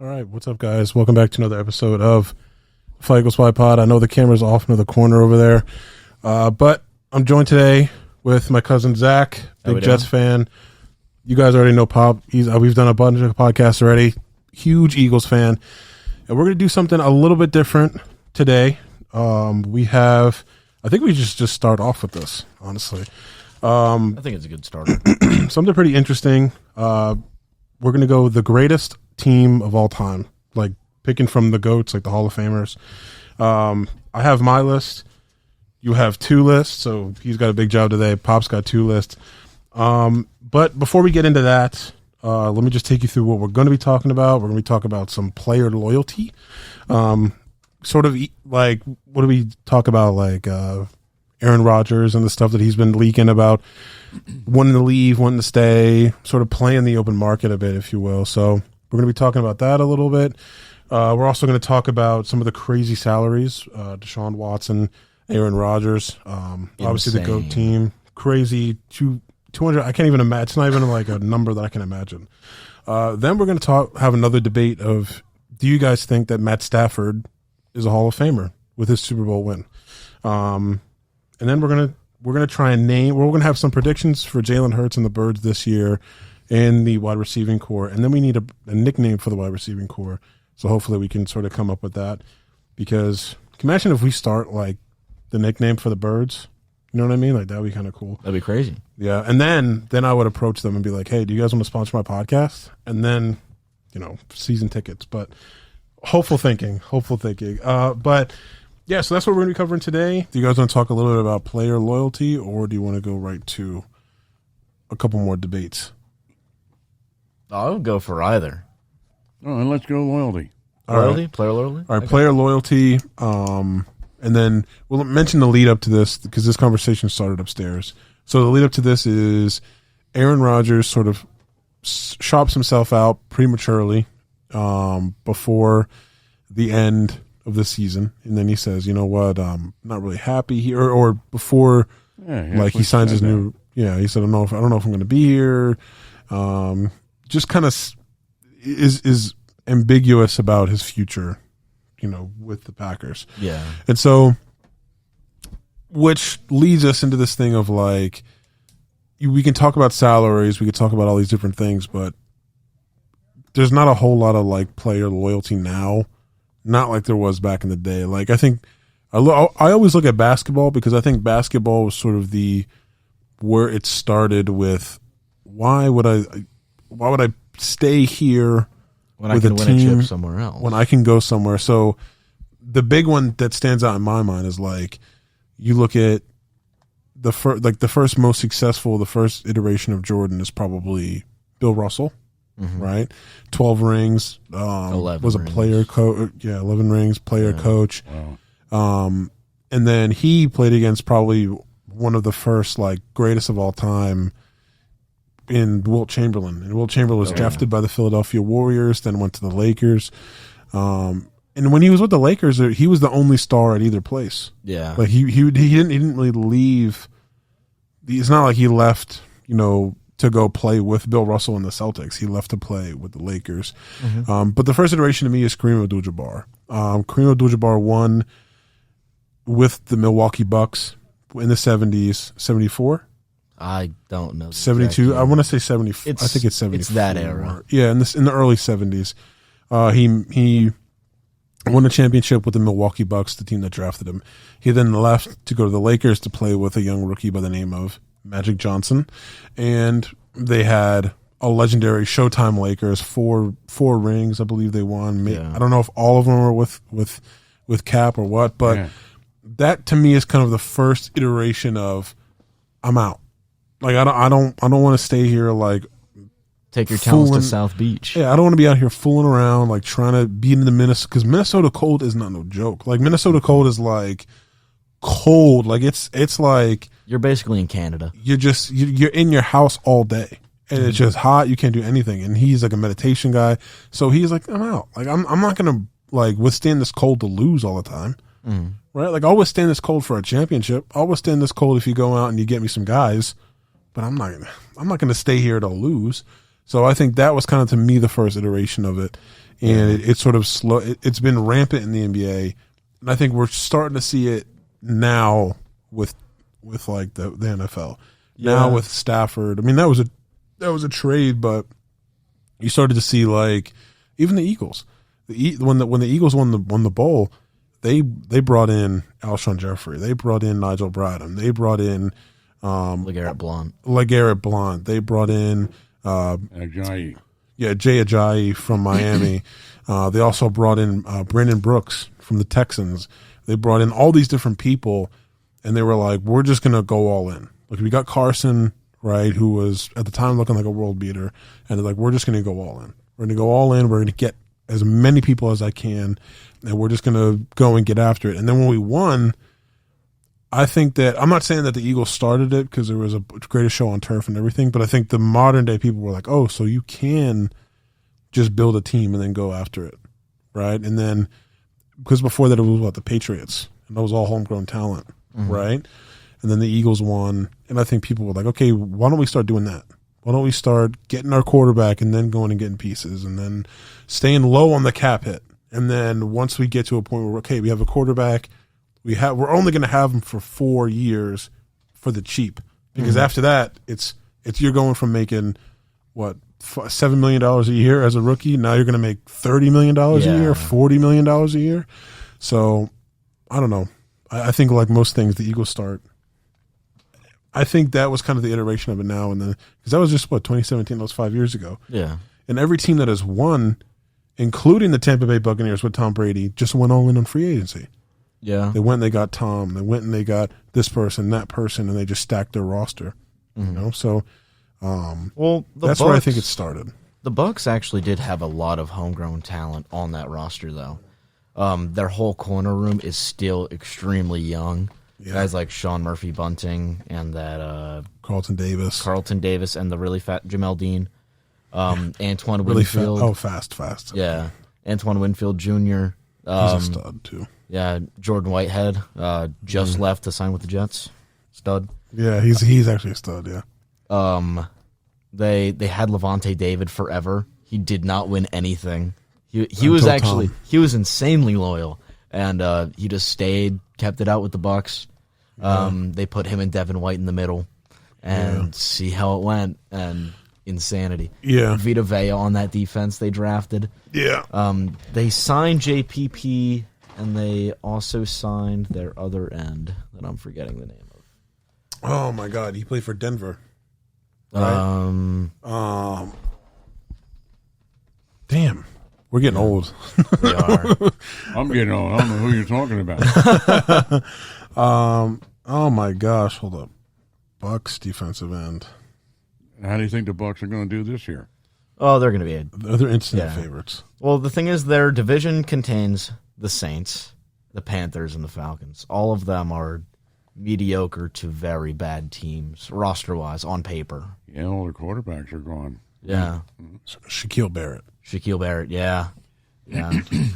All right, what's up, guys? Welcome back to another episode of Iggles Pod. I know the camera's off into the corner over there, but I'm joined today with my cousin Zach, big Jets fan. You guys already know Pop. We've done a bunch of podcasts already. Huge Eagles fan, and we're going to do something a little bit different today. I think we just start off with this, honestly. I think it's a good start. Something pretty interesting. We're going to go the greatest team of all time, like picking from the GOATs, like the Hall of Famers. I have my list. You have two lists, so he's got a big job today. Pop's got two lists. But before we get into that, let me just take you through what we're going to be talking about. We're going to be talking about some player loyalty. Sort of like, what do we talk about? Like Aaron Rodgers and the stuff that he's been leaking about wanting to leave, wanting to stay, sort of playing the open market a bit, if you will. So we're going to be talking about that a little bit. We're also going to talk about some of the crazy salaries. Deshaun Watson, Aaron Rodgers, obviously the GOAT team. Crazy, 200. I can't even imagine. It's not even like a number that I can imagine. Then we're going to have another debate of, do you guys think that Matt Stafford is a Hall of Famer with his Super Bowl win? And then we're gonna try and name. We're gonna have some predictions for Jalen Hurts and the Birds this year, and the wide receiving core. And then we need a nickname for the wide receiving core. So hopefully we can sort of come up with that. Because can you imagine if we start like the nickname for the Birds? You know what I mean? Like that would be kind of cool. That'd be crazy. Yeah. And then I would approach them and be like, hey, do you guys want to sponsor my podcast? And then, season tickets. But hopeful thinking. But yeah, so that's what we're going to be covering today. Do you guys want to talk a little bit about player loyalty, or do you want to go right to a couple more debates? I'll go for either. Oh, and let's go loyalty. Loyalty? Player loyalty? All right, player loyalty. And then we'll mention the lead up to this because this conversation started upstairs. So the lead up to this is Aaron Rodgers sort of shops himself out prematurely before the end of the season, and then he says, "You know what? I'm not really happy here." Or before, he signs his new. Yeah, he said, "I don't know if I'm going to be here." Just kind of is ambiguous about his future, with the Packers. Yeah, and so, which leads us into this thing of like, we can talk about salaries, we could talk about all these different things, but there's not a whole lot of like player loyalty now. Not like there was back in the day. Like I think I always look at basketball because I think basketball was sort of where it started with why would I stay here when I can win a chip somewhere else when I can go somewhere. So the big one that stands out in my mind is like you look at the first most successful, the first iteration of Jordan is probably Bill Russell. Mm-hmm. Right, 12 rings. 11 was a rings. Player coach. Yeah, 11 rings. Player coach. Wow. And then he played against probably one of the first like greatest of all time in Wilt Chamberlain. And Wilt Chamberlain was drafted by the Philadelphia Warriors, then went to the Lakers. And when he was with the Lakers, he was the only star at either place. Yeah, like he didn't really leave. It's not like he left. To go play with Bill Russell and the Celtics. He left to play with the Lakers. Mm-hmm. But the first iteration to me is Kareem Abdul-Jabbar. Kareem Abdul-Jabbar won with the Milwaukee Bucks in the 70s. 74? I don't know. 72? Exactly. I want to say 70. I think it's 74. It's that era. Yeah, in the early 70s. He won a championship with the Milwaukee Bucks, the team that drafted him. He then left to go to the Lakers to play with a young rookie by the name of Magic Johnson, and they had a legendary Showtime Lakers, four rings, I believe they won. Yeah. I don't know if all of them were with Cap or what, but that to me is kind of the first iteration of I'm out. Like I don't want to stay here like take your talents to South Beach. Yeah, I don't want to be out here fooling around like trying to be in the Minnesota, because Minnesota cold is not no joke. Like Minnesota cold is like cold, like it's like you're basically in Canada. You're in your house all day, and it's just hot. You can't do anything. And he's like a meditation guy, so he's like, I'm out. Like I'm not gonna like withstand this cold to lose all the time, right? Like I'll withstand this cold for a championship. I'll withstand this cold if you go out and you get me some guys, but I'm not gonna stay here to lose. So I think that was kind of, to me, the first iteration of it. And it's sort of slow. It's been rampant in the NBA. And I think we're starting to see it now with like the NFL. Now with Stafford. I mean, that was a trade, but you started to see like even the Eagles. When the Eagles won the bowl, they brought in Alshon Jeffrey. They brought in Nigel Bradham. They brought in LeGarrette Blount. They brought in Ajayi. Yeah, Jay Ajayi from Miami. They also brought in Brandon Brooks from the Texans. They brought in all these different people, and they were like, we're just going to go all in. Like, we got Carson, right, who was at the time looking like a world beater, and they're like, we're just going to go all in. We're going to go all in. We're going to get as many people as I can, and we're just going to go and get after it. And then when we won, I think that, I'm not saying that the Eagles started it because there was a greatest show on turf and everything, but I think the modern day people were like, oh, so you can just build a team and then go after it, right? And then, because before that it was the Patriots, and that was all homegrown talent, right? And then the Eagles won, and I think people were like, okay, why don't we start doing that? Why don't we start getting our quarterback and then going and getting pieces and then staying low on the cap hit? And then once we get to a point where, okay, we have a quarterback, we're only going to have him for 4 years for the cheap, because after that, it's you're going from making $7 million a year as a rookie. Now you're going to make $30 million a year, $40 million a year. So I don't know. I think like most things, the Eagles start. I think that was kind of the iteration of it now, and then because that was just 2017. That was 5 years ago. Yeah, and every team that has won, including the Tampa Bay Buccaneers with Tom Brady, just went all in on free agency. Yeah, they went and they got Tom. They went and they got this person, that person, and they just stacked their roster. You know, so that's where I think it started. The Bucs actually did have a lot of homegrown talent on that roster, though. Their whole corner room is still extremely young. Yeah. Guys like Sean Murphy-Bunting and that Carlton Davis, and the really fat Jamel Dean, Antoine really Winfield. Fast. Yeah, Antoine Winfield Jr. He's a stud too. Yeah, Jordan Whitehead just left to sign with the Jets. Stud. Yeah, he's actually a stud. Yeah. They had Levante David forever. He did not win anything. He was insanely loyal, and he just stayed, kept it out with the Bucs. They put him and Devin White in the middle, and see how it went. And insanity. Yeah, Vita Vea on that defense they drafted. Yeah. They signed JPP, and they also signed their other end that I'm forgetting the name of. Oh my God, he played for Denver. Right? Damn. We're getting old. We are. I'm getting old. I don't know who you're talking about. Oh my gosh, hold up. Bucks defensive end. How do you think the Bucks are going to do this year? Oh, they're going to be they're instant favorites. Well, the thing is, their division contains the Saints, the Panthers, and the Falcons. All of them are mediocre to very bad teams, roster-wise, on paper. Yeah, all their quarterbacks are gone. Yeah. Shaquille Barrett, yeah.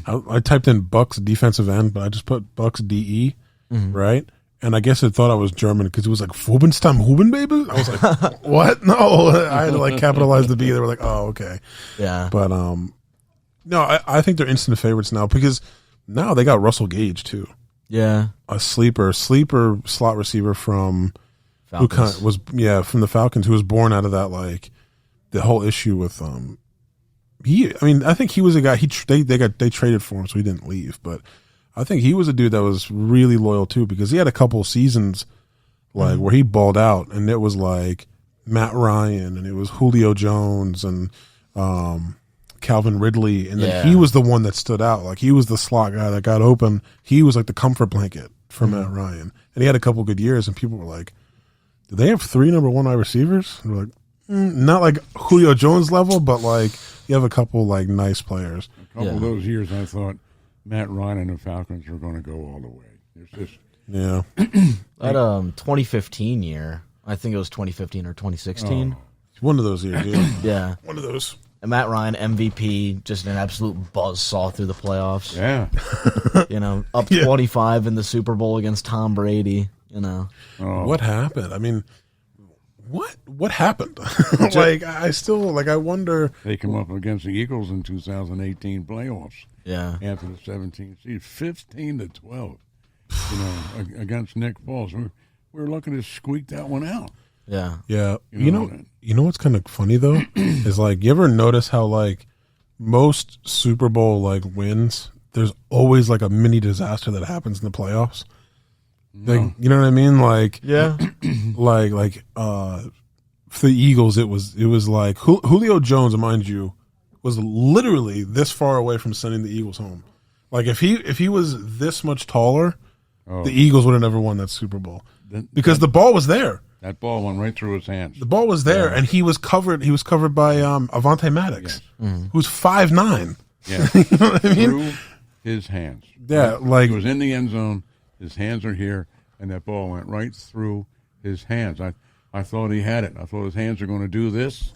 I typed in Bucks defensive end, but I just put Bucks DE, right? And I guess it thought I was German because it was like Fubenstamm Hubenbabel. I was like, what? No, I had to like capitalize the B. They were like, oh, okay. Yeah. But no, I think they're instant favorites now because now they got Russell Gage too. Yeah. A sleeper slot receiver from Falcons. From the Falcons, who was born out of that, like the whole issue with I think he was a guy they traded for him, so he didn't leave, but I think he was a dude that was really loyal too, because he had a couple seasons like where he balled out, and it was like Matt Ryan and it was Julio Jones and Calvin Ridley, and then he was the one that stood out. Like he was the slot guy that got open. He was like the comfort blanket for Matt Ryan, and he had a couple good years. And people were like, "Do they have 3 number 1 wide receivers?" And we're like, not like Julio Jones level, but like you have a couple like nice players. A couple of those years, I thought Matt Ryan and the Falcons were going to go all the way. It's just that 2015 year. I think it was 2015 or 2016. One of those years, yeah. One of those. And Matt Ryan, MVP, just an absolute buzzsaw through the playoffs. Yeah. Up 25 in the Super Bowl against Tom Brady, What happened? I mean, what happened? Like I still like I wonder. They come up against the Eagles in 2018 playoffs. Yeah. After the 17th seed, 15-12. You know, against Nick Foles, we're looking to squeak that one out. Yeah. Yeah. You know what's kind of funny though is like you ever notice how like most Super Bowl like wins, there's always like a mini disaster that happens in the playoffs. Like, you know what I mean? Like, Yeah. like for the Eagles, it was like Julio Jones, mind you, was literally this far away from sending the Eagles home. Like, if he was this much taller, the Eagles would have never won that Super Bowl because the ball was there. That ball went right through his hands. The ball was there, and he was covered. He was covered by Avante Maddox, who's 5'9". Yeah, You know what I mean? through his hands. Yeah, like he was in the end zone. His hands are here, and that ball went right through his hands. I thought he had it. I thought his hands were going to do this,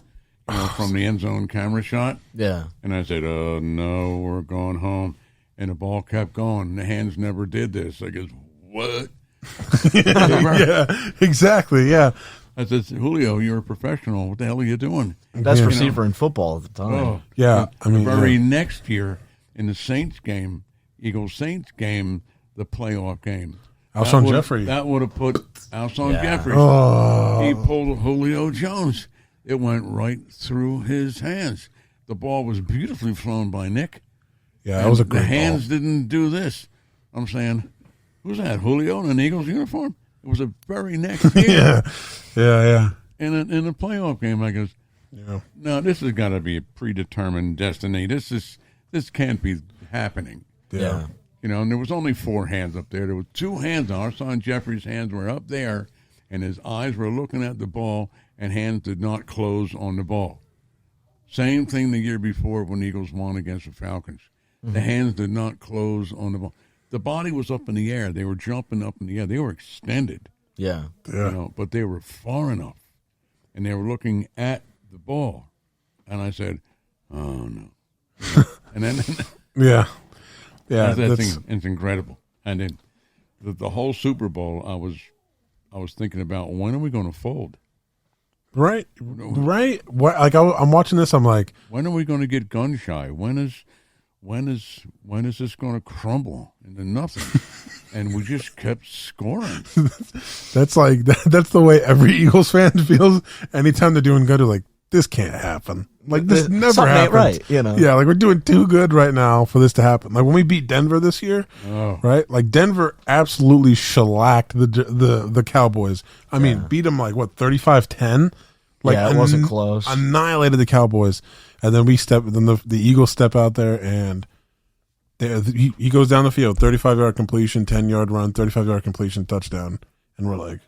from the end zone camera shot. Yeah. And I said, "Oh no, we're going home." And the ball kept going. The hands never did this. I goes, "What?" yeah, exactly. Yeah, I said, "Julio, you're a professional. What the hell are you doing?" Best receiver in football at the time. Oh, yeah. I mean, the very next year in the Saints game, Eagles Saints game, the playoff game. Alshon Jeffrey. That would have put Alshon Jeffrey. Oh. He pulled Julio Jones. It went right through his hands. The ball was beautifully thrown by Nick. Yeah, that was a great The hands ball. didn't do this. I'm saying, who's that? Julio in an Eagles uniform? It was a very next game. yeah. In a playoff game, I goes, no, this has got to be a predetermined destiny. This can't be happening. Yeah. And there was only 4 hands up there. There were 2 hands. Alshon Jeffrey's hands were up there, and his eyes were looking at the ball, and hands did not close on the ball. Same thing the year before when the Eagles won against the Falcons. Mm-hmm. The hands did not close on the ball. The body was up in the air. They were jumping up in the air. They were extended. Yeah. But they were far enough, and they were looking at the ball. And I said, "Oh no!" And then, Yeah, it's incredible. And then the whole Super Bowl, I was thinking about, when are we going to fold? right. What? Like I'm watching this, I'm like, When are we going to get gun shy? When is this going to crumble into nothing? And we just kept scoring. that's like that's the way every Eagles fan feels anytime they're doing good. They're like, this can't happen. Like this never Something ain't happens. right, Yeah, like we're doing too good right now for this to happen. Like when we beat Denver this year, right? Like Denver absolutely shellacked the Cowboys. I mean, beat them like what 35-10. Like it wasn't close. Annihilated the Cowboys, and then the Eagles step out there and he goes down the field, 35-yard completion, 10-yard run, 35-yard completion, touchdown, and we're like,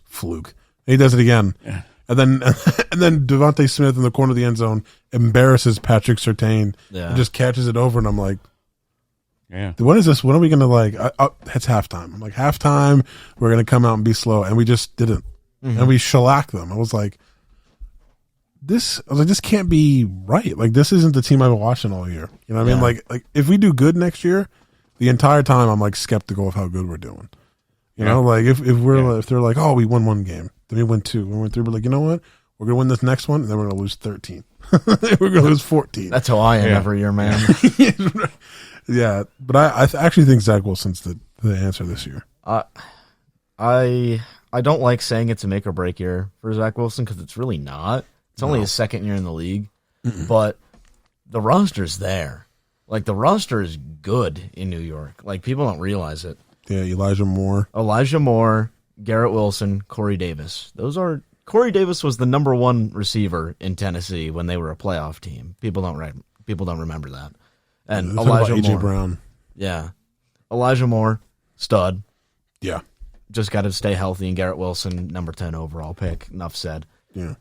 fluke. And he does it again. Yeah. And then Devontae Smith in the corner of the end zone embarrasses Patrick Surtain and just catches it over. And I'm like, when is this? When are we going to like? It's halftime. I'm like, halftime. We're going to come out and be slow, and we just didn't, and we shellacked them. I was like, this can't be right. Like this isn't the team I've been watching all year. You know what I mean? Like if we do good next year, the entire time I'm like skeptical of how good we're doing. You know, like if they're like, oh, we won 1 game. Then we win 2. We went 3. We're like, you know what? We're going to win this next one, and then we're going to lose 13. We're going to lose 14. That's how I am every year, man. Yeah, but I actually think Zach Wilson's the answer this year. I don't like saying it's a make or break year for Zach Wilson because it's really not. It's only his second year in the league. But the roster's there. Like, the roster is good in New York. Like, people don't realize it. Yeah, Elijah Moore, Garrett Wilson, Corey Davis. Corey Davis was the number 1 receiver in Tennessee when they were a playoff team. People don't remember that. And Elijah Moore, Brown. Yeah, Elijah Moore, stud. Yeah, just got to stay healthy. And Garrett Wilson, number 10 overall pick. Enough said. Yeah.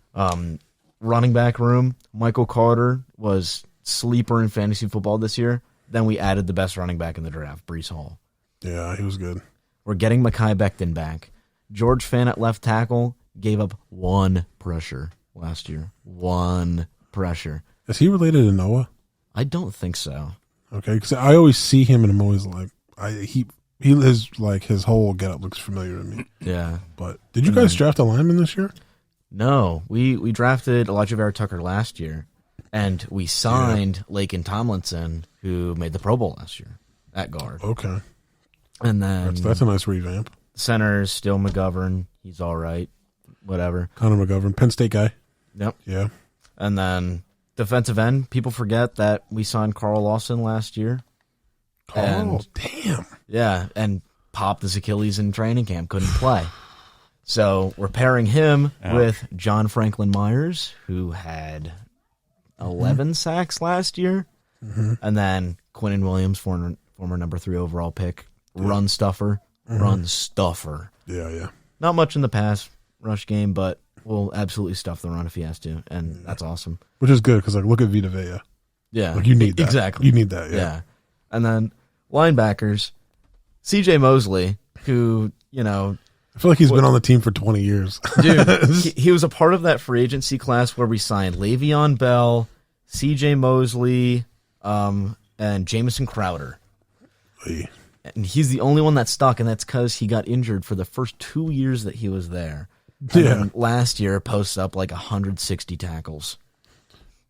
Running back room, Michael Carter was sleeper in fantasy football this year. Then we added the best running back in the draft, Breece Hall. Yeah, he was good. We're getting Mekhi Becton back. George Fant at left tackle gave up 1 pressure last year. 1 pressure. Is he related to Noah? I don't think so. Okay, because I always see him and I'm always like, his whole getup looks familiar to me. Yeah. But did you guys draft a lineman this year? No, we drafted Elijah Vera Tucker last year, and we signed Laken Tomlinson, who made the Pro Bowl last year at guard. Okay. And then That's a nice revamp. Center is still McGovern. He's all right. Whatever. Connor McGovern, Penn State guy. Yep. Yeah. And then defensive end, people forget that we signed Carl Lawson last year. Damn. Yeah, and popped his Achilles in training camp, couldn't play. So we're pairing him with John Franklin Myers, who had 11 sacks last year. Mm-hmm. And then Quinnen Williams, former number 3 overall pick, run stuffer. Yeah. Not much in the pass rush game, but will absolutely stuff the run if he has to, and that's awesome. Which is good because look at Vita Vea. Yeah, you need that. Exactly. You need that. Yeah. And then linebackers, C.J. Mosley, who I feel like he's been on the team for 20 years. Dude, he was a part of that free agency class where we signed Le'Veon Bell, C.J. Mosley, and Jamison Crowder. Hey. And he's the only one that stuck, and that's because he got injured for the first 2 years that he was there. And then last year, posts up 160 tackles.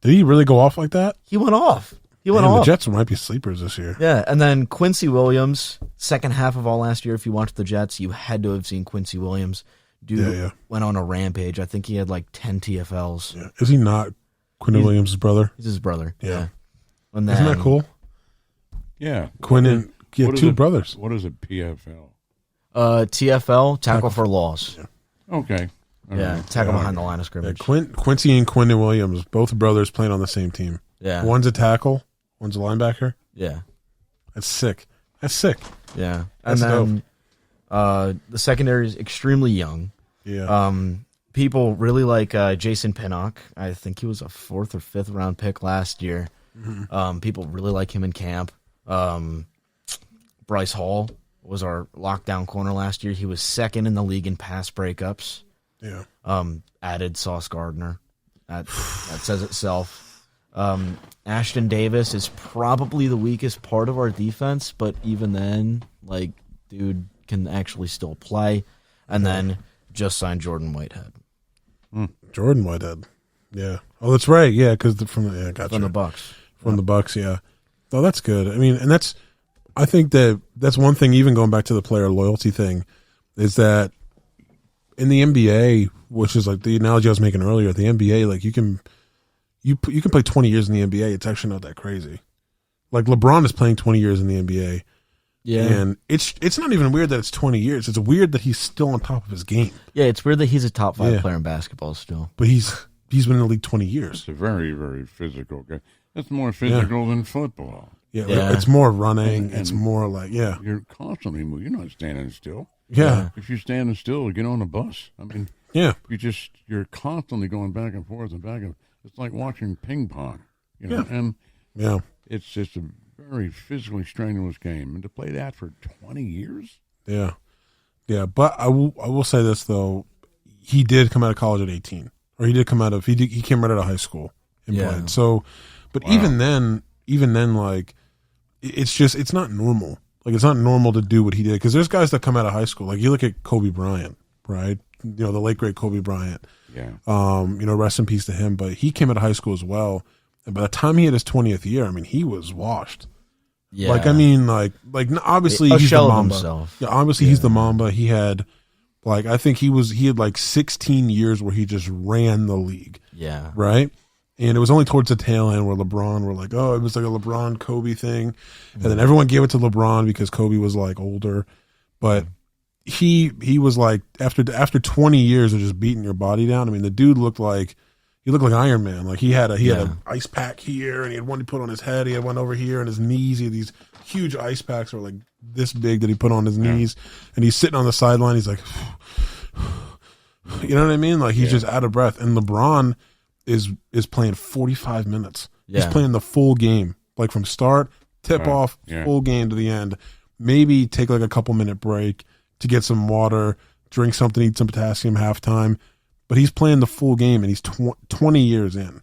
Did he really go off like that? He went off. The Jets might be sleepers this year. Yeah, and then Quincy Williams, second half of all last year, if you watched the Jets, you had to have seen Quincy Williams. Dude went on a rampage. I think he had 10 TFLs. Yeah. Is he not Quinnen Williams' brother? He's his brother. Yeah. And then, isn't that cool? Yeah. Quinnen, he had 2 brothers. What is a PFL? TFL, tackle for loss. Yeah. Okay. Tackle behind the line of scrimmage. Quincy and Quinnen Williams, both brothers playing on the same team. Yeah. One's a tackle, one's a linebacker. Yeah. That's sick. Yeah. That's and then the secondary is extremely young. Yeah. People really like Jason Pinnock. I think he was a 4th or 5th round pick last year. Mm-hmm. People really like him in camp. Bryce Hall was our lockdown corner last year. He was 2nd in the league in pass breakups. Yeah. Added Sauce Gardner. That says itself. Ashton Davis is probably the weakest part of our defense, but even then, dude can actually still play. And then just signed Jordan Whitehead. Jordan Whitehead. Yeah. Oh, that's right. Yeah, because from the Bucks. From the Bucks, yeah. Oh, that's good. I mean, and I think that's one thing, even going back to the player loyalty thing, is that in the NBA, which is the analogy I was making earlier, the NBA, you can play 20 years in the NBA. It's actually not that crazy. LeBron is playing 20 years in the NBA. Yeah. And it's not even weird that it's 20 years. It's weird that he's still on top of his game. Yeah, it's weird that he's a top 5 player in basketball still. But he's been in the league 20 years. It's a very, very physical guy. It's more physical than football. Yeah, it's more running. And it's more you're constantly moving. You're not standing still. Yeah. If you're standing still, get on a bus. I mean, you're constantly going back and forth and back and it's like watching ping pong, and it's just a very physically strenuous game. And to play that for 20 years? Yeah. Yeah, but I will say this, though. He did come out of college at 18. Or he came right out of high school and played. So, but even then, it's not normal. It's not normal to do what he did. Because there's guys that come out of high school. You look at Kobe Bryant, right? The late, great Kobe Bryant. Yeah. Rest in peace to him. But he came out of high school as well. And by the time he had his 20th year, he was washed. Yeah. Obviously he's the Mamba. Himself. Yeah, obviously he's the Mamba. He had, I think he had 16 years where he just ran the league. Yeah. Right? And it was only towards the tail end where LeBron were it was a LeBron Kobe thing. And then everyone gave it to LeBron because Kobe was older. But he was after 20 years of just beating your body down, the dude looked like Iron Man. He had an ice pack here, and he had one he put on his head. He had one over here on his knees. He had these huge ice packs that were this big that he put on his knees. And he's sitting on the sideline. He's you know what I mean? He's just out of breath. And LeBron is playing 45 minutes. Yeah. He's playing the full game, from start, tip off, full game to the end. Maybe take a couple minute break to get some water, drink something, eat some potassium halftime. But he's playing the full game, and he's 20 years in,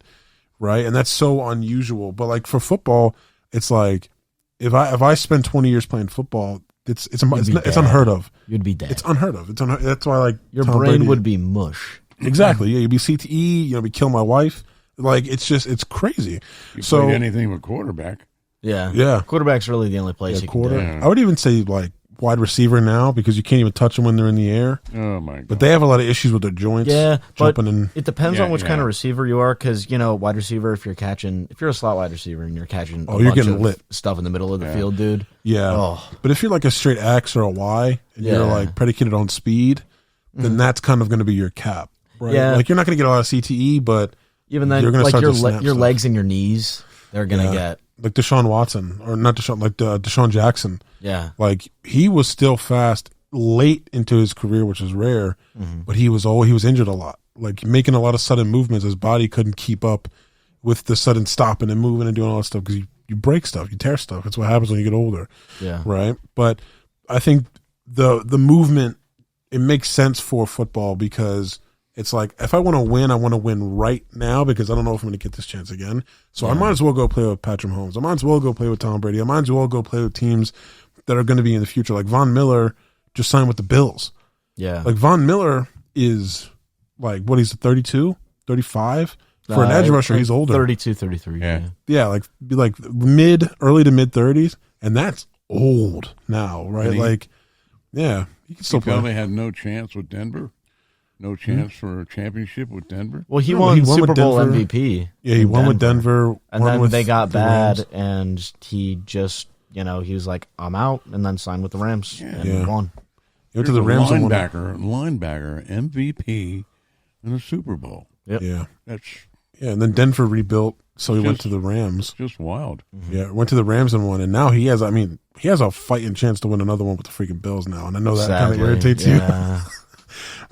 right? And that's so unusual. But for football, it's if I spend 20 years playing football, it's unheard of. You'd be dead. It's unheard of. That's why like your Tom brain Brady, would be mush. Exactly. Yeah, you'd be CTE. Be kill my wife. Like it's crazy. You so played anything with quarterback. Yeah. Quarterback's really the only place you can do. Yeah. I would even say like wide receiver now because you can't even touch them when they're in the air. Oh my god! But they have a lot of issues with their joints. Yeah, but jumping in. it depends on which kind of receiver you are. Because wide receiver, if you're a slot wide receiver and you're catching, you're getting lit stuff in the middle of the field, dude. Yeah, but if you're like a straight X or a Y and you're like predicated on speed, then that's kind of going to be your cap, right? Yeah, like you're not going to get a lot of CTE, but even then, you're going to like your legs and your knees, they're going to get. Like Deshaun Watson, or not Deshaun, like Deshaun Jackson. Yeah. Like he was still fast late into his career, which is rare, but he was injured a lot. Like making a lot of sudden movements, his body couldn't keep up with the sudden stopping and moving and doing all that stuff because you break stuff, you tear stuff. That's what happens when you get older. Yeah. Right. But I think the movement, it makes sense for football because it's like, if I want to win right now because I don't know if I'm going to get this chance again. So I might as well go play with Patrick Mahomes. I might as well go play with Tom Brady. I might as well go play with teams that are going to be in the future. Like Von Miller just signed with the Bills. Yeah. Like Von Miller is like, what, he's 32, 35? For an edge rusher, he's older. 32, 33. Yeah, like early to mid 30s. And that's old now, right? Like, yeah, he can still play. Probably had no chance with Denver. No chance for a championship with Denver. Well, he won Super Bowl MVP. Yeah, he won with Denver. And then they got bad, and he just, he was like, I'm out, and then signed with the Rams and won. He went to the Rams and won. Linebacker, MVP in the Super Bowl. Yep. Yeah. And then Denver rebuilt, so he went to the Rams. Just wild. Yeah, went to the Rams and won, and now he has a fighting chance to win another one with the freaking Bills now, and I know that kind of irritates you.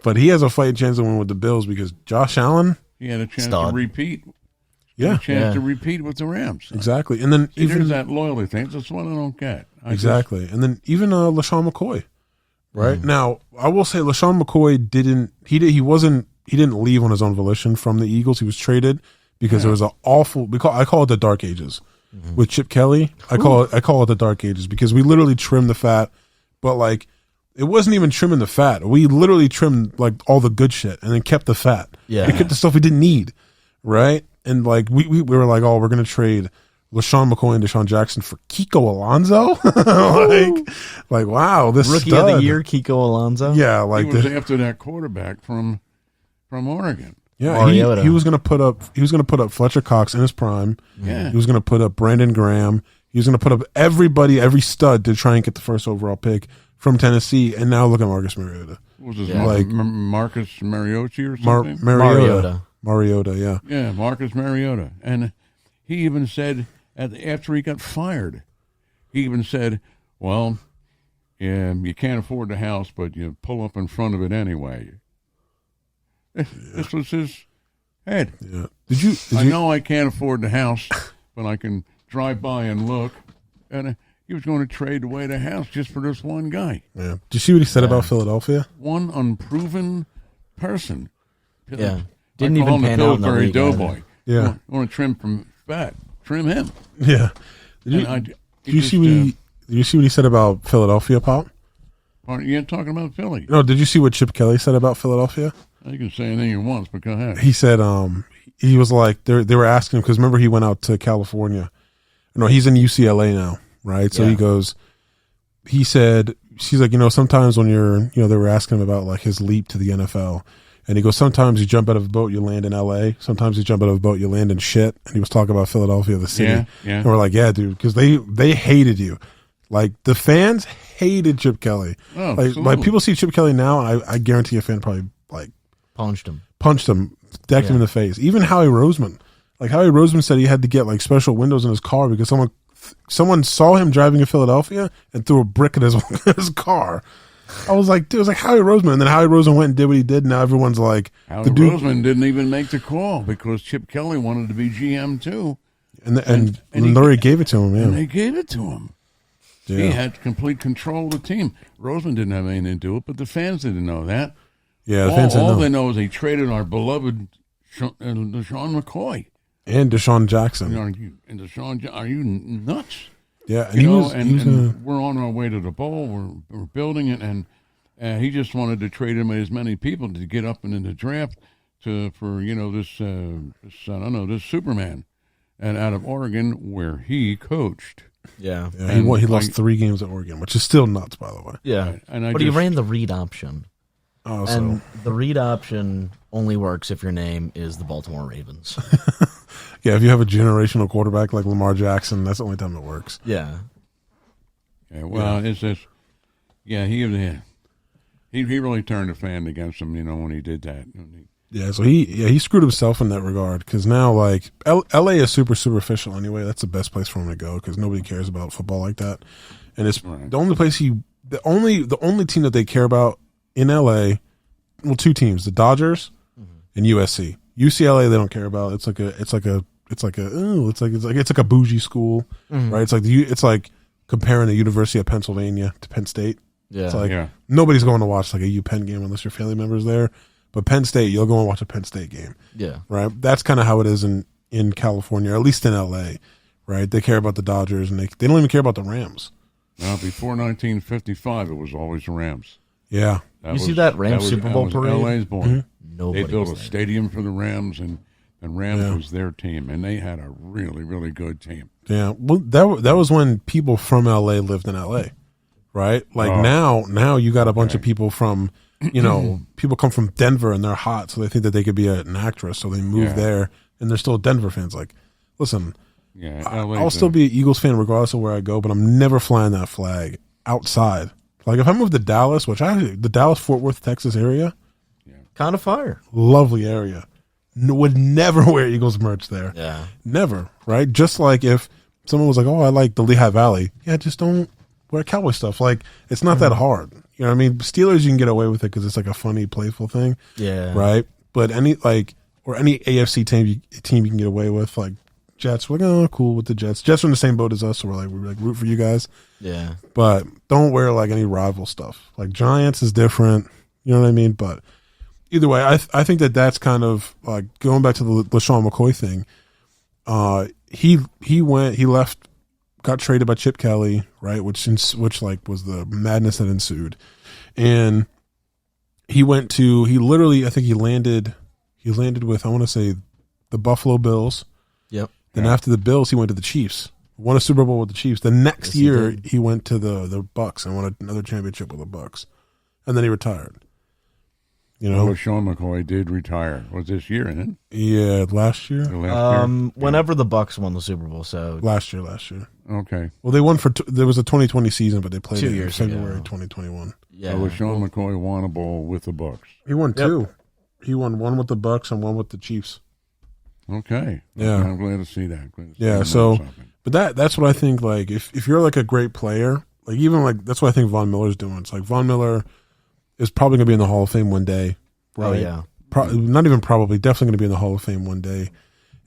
But he has a fighting chance to win with the Bills because Josh Allen. He had a chance to repeat. To repeat with the Rams. Exactly. And then there's that loyalty thing. That's what I don't get. And then even LaShawn McCoy. Right? Now, I will say LaShawn McCoy didn't leave on his own volition from the Eagles. He was traded because there was an awful I call it the dark ages. With Chip Kelly. I call it the dark ages because we literally trimmed the fat, but like it wasn't even trimming the fat. We literally trimmed like all the good shit and then kept the fat. Yeah. We kept the stuff we didn't need. Right? And like we were like, oh, we're gonna trade LaShawn McCoy and Deshaun Jackson for Kiko Alonso. like wow, this rookie stud. of the year, Kiko Alonso. Yeah, like he was after that quarterback from Oregon. Yeah, he was gonna put up Fletcher Cox in his prime. Yeah, he was gonna put up Brandon Graham. He was gonna put up every stud to try and get the first overall pick from Tennessee. And now look at Marcus Mariota. What was his name? Marcus Mariota or something? Mariota, yeah. Yeah, Marcus Mariota. And he even said, after he got fired, he even said, well, yeah, you can't afford the house, but you pull up in front of it anyway. This was his head. Yeah. I know I can't afford the house, but I can drive by and look. And he was going to trade away the house just for this one guy. Yeah. Did you see what he said about Philadelphia? One unproven person. Yeah. Didn't even pan out in the league. Doughboy. Yeah. I want to trim from fat. Trim him. Yeah. Did you see what he said about Philadelphia, Pop? You're talking about Philly. No, did you see what Chip Kelly said about Philadelphia? You can say anything you want, but go ahead. He said he was like they were asking him because remember he went out to California. No, he's in UCLA now, right? So he said she's like, sometimes when they were asking him about like his leap to the NFL. And he goes, sometimes you jump out of a boat, you land in L.A. Sometimes you jump out of a boat, you land in shit. And he was talking about Philadelphia, the city. Yeah. And we're like, yeah, dude, because they hated you. Like, the fans hated Chip Kelly. Oh, like people see Chip Kelly now, and I guarantee a fan probably, like... Punched him, decked him in the face. Even Howie Roseman. Like, Howie Roseman said he had to get, like, special windows in his car because someone saw him driving in Philadelphia and threw a brick at his car. I was like, dude, it was like Howie Roseman. And then Howie Roseman went and did what he did. Now everyone's like... Howie Roseman didn't even make the call because Chip Kelly wanted to be GM too. And Lurie gave it to him, yeah. And they gave it to him. Yeah. He had complete control of the team. Roseman didn't have anything to do with it, but the fans didn't know that. Yeah, the fans didn't know. All they know is he traded our beloved LaShawn McCoy. And Deshaun Jackson. Are you nuts? Yeah, and You he know, was, and we're on our way to the bowl. We're building it, and he just wanted to trade him as many people to get up into the draft for this Superman, and out of Oregon where he coached. Yeah. he lost 3 games at Oregon, which is still nuts, by the way. Yeah. And he ran the read option. Oh, And the read option only works if your name is the Baltimore Ravens. yeah, if you have a generational quarterback like Lamar Jackson, that's the only time it works. Yeah. Yeah, well, it's just, he really turned the fan against him, when he did that. Yeah, so he screwed himself in that regard because now like LA is super superficial anyway. That's the best place for him to go because nobody cares about football like that, and it's the only place the only team that they care about in LA. Well, 2 teams: the Dodgers and USC. UCLA they don't care about. It's like a bougie school, right? It's like comparing the University of Pennsylvania to Penn State. Yeah, it's like nobody's going to watch like a UPenn game unless your family member's there. But Penn State, you'll go and watch a Penn State game. Yeah. Right? That's kind of how it is in California, or at least in L.A., right? They care about the Dodgers, and they don't even care about the Rams. Now, before 1955, it was always the Rams. Yeah. See that Rams Super Bowl parade? L.A.'s born. Nobody They built a stadium for the Rams, and Rams was their team, and they had a really, really good team. Yeah. Well, that was when people from L.A. lived in L.A., right? Like now you got a bunch of people from – people come from Denver and they're hot, so they think that they could be an actress, so they move there, and they're still Denver fans. Like, listen, I'll still be an Eagles fan regardless of where I go, but I'm never flying that flag outside. Like, if I move to Dallas, the Dallas-Fort Worth, Texas area, kind of fire. Lovely area. Would never wear Eagles merch there. Yeah. Never, right? Just like if someone was like, oh, I like the Lehigh Valley. Yeah, just don't wear Cowboy stuff. Like, it's not that hard. You know what I mean? Steelers, you can get away with it because it's like a funny, playful thing. Yeah. Right? But any AFC team you can get away with, like Jets, we're like, oh, cool with the Jets. Jets are in the same boat as us, so we're like root for you guys. Yeah. But don't wear like any rival stuff. Like Giants is different. You know what I mean? But either way, I think that's kind of like going back to the LaShawn McCoy thing. He left. Got traded by Chip Kelly, right? Which like was the madness that ensued, and he literally I think he landed with, I want to say, the Buffalo Bills. Yep. Then after the Bills, he went to the Chiefs. Won a Super Bowl with the Chiefs. The next year, he went to the Bucks and won another championship with the Bucks, and then he retired. LaShawn McCoy did retire. Was this year, isn't it? Yeah, last year. Whenever the Bucks won the Super Bowl, so last year. Okay. Well, they won there was a 2020 season, but they played 2 it in years February ago. 2021. Yeah. So LaShawn McCoy won a bowl with the Bucks. He won 2. He won one with the Bucks and one with the Chiefs. Okay. Yeah. I'm glad to see that. But that's what I think. Like, if you're like a great player, like even like that's what I think Von Miller's doing. It's like Von Miller is probably going to be in the Hall of Fame one day. Right? Oh yeah. Not even probably, definitely going to be in the Hall of Fame one day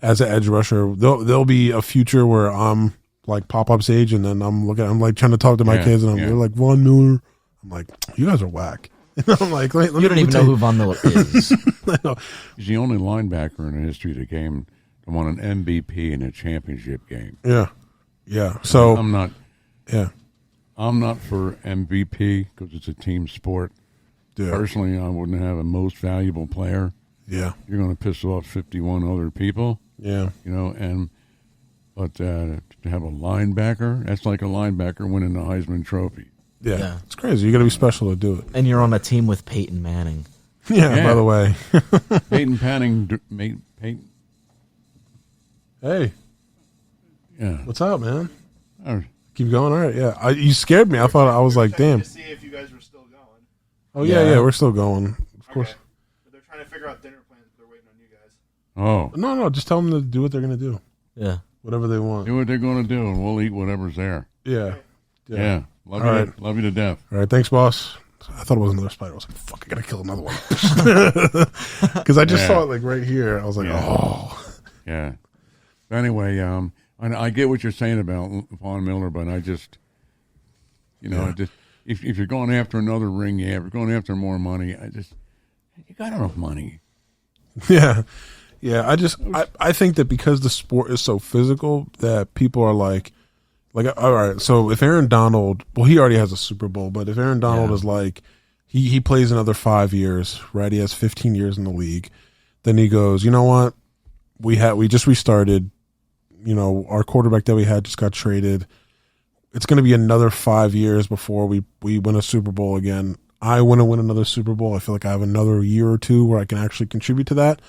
as an edge rusher. There'll be a future where I'm like pop-up's age, and then I'm like trying to talk to my kids, and they're like, Von Miller. I'm like, you guys are whack. I'm like, let you don't even know who Von Miller is. He's the only linebacker in the history of the game to won an MVP in a championship game. Yeah. So I'm not. Yeah. I'm not for MVP because it's a team sport. Yeah. Personally, I wouldn't have a most valuable player. Yeah. You're going to piss off 51 other people. Yeah. But to have a linebacker, that's like a linebacker winning the Heisman Trophy. Yeah. It's crazy. You got to be special to do it. And you're on a team with Peyton Manning. Yeah. By the way, Peyton Peyton. Hey. Yeah. What's up, man? Keep going. All right. Yeah. You scared me. I was like, damn. To see if you guys were still going. Oh yeah. We're still going. Of course. But they're trying to figure out dinner plans, but they're waiting on you guys. Oh. No. Just tell them to do what they're gonna do. Yeah. Whatever they want. Do what they're going to do, and we'll eat whatever's there. Yeah. Love you to death. All right. Thanks, boss. I thought it was another spider. I was like, fuck, I gotta kill another one. Because I just saw it like right here. I was like, oh. Yeah. Anyway, I get what you're saying about Von Miller, but I just, if you're going after another ring, if you're going after more money, you got enough money. Yeah. Yeah. I think that because the sport is so physical that people are like, Like, all right, so if Aaron Donald, well, he already has a Super Bowl, but if Aaron Donald is like, he plays another 5 years, right? He has 15 years in the league. Then he goes, you know what? We just restarted. You know, our quarterback that we had just got traded. It's going to be another 5 years before we win a Super Bowl again. I want to win another Super Bowl. I feel like I have another year or two where I can actually contribute to that.